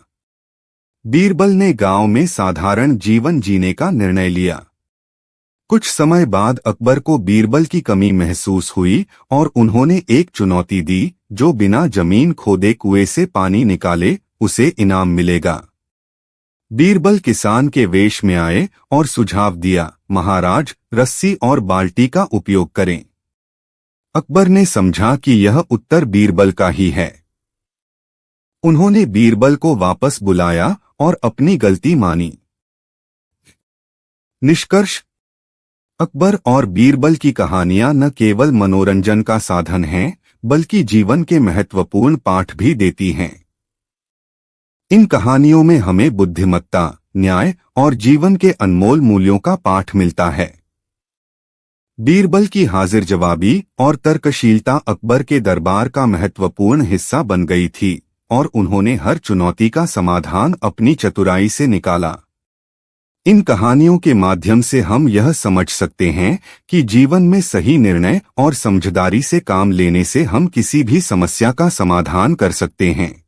S1: बीरबल ने गांव में साधारण जीवन जीने का निर्णय लिया। कुछ समय बाद अकबर को बीरबल की कमी महसूस हुई और उन्होंने एक चुनौती दी, जो बिना जमीन खोदे कुएं से पानी निकाले उसे इनाम मिलेगा। बीरबल किसान के वेश में आए और सुझाव दिया, महाराज, रस्सी और बाल्टी का उपयोग करें। अकबर ने समझा कि यह उत्तर बीरबल का ही है। उन्होंने बीरबल को वापस बुलाया और अपनी गलती मानी। निष्कर्ष। अकबर और बीरबल की कहानियां न केवल मनोरंजन का साधन हैं, बल्कि जीवन के महत्वपूर्ण पाठ भी देती हैं। इन कहानियों में हमें बुद्धिमत्ता, न्याय और जीवन के अनमोल मूल्यों का पाठ मिलता है। बीरबल की हाजिर जवाबी और तर्कशीलता अकबर के दरबार का महत्वपूर्ण हिस्सा बन गई थी और उन्होंने हर चुनौती का समाधान अपनी चतुराई से निकाला। इन कहानियों के माध्यम से हम यह समझ सकते हैं कि जीवन में सही निर्णय और समझदारी से काम लेने से हम किसी भी समस्या का समाधान कर सकते हैं।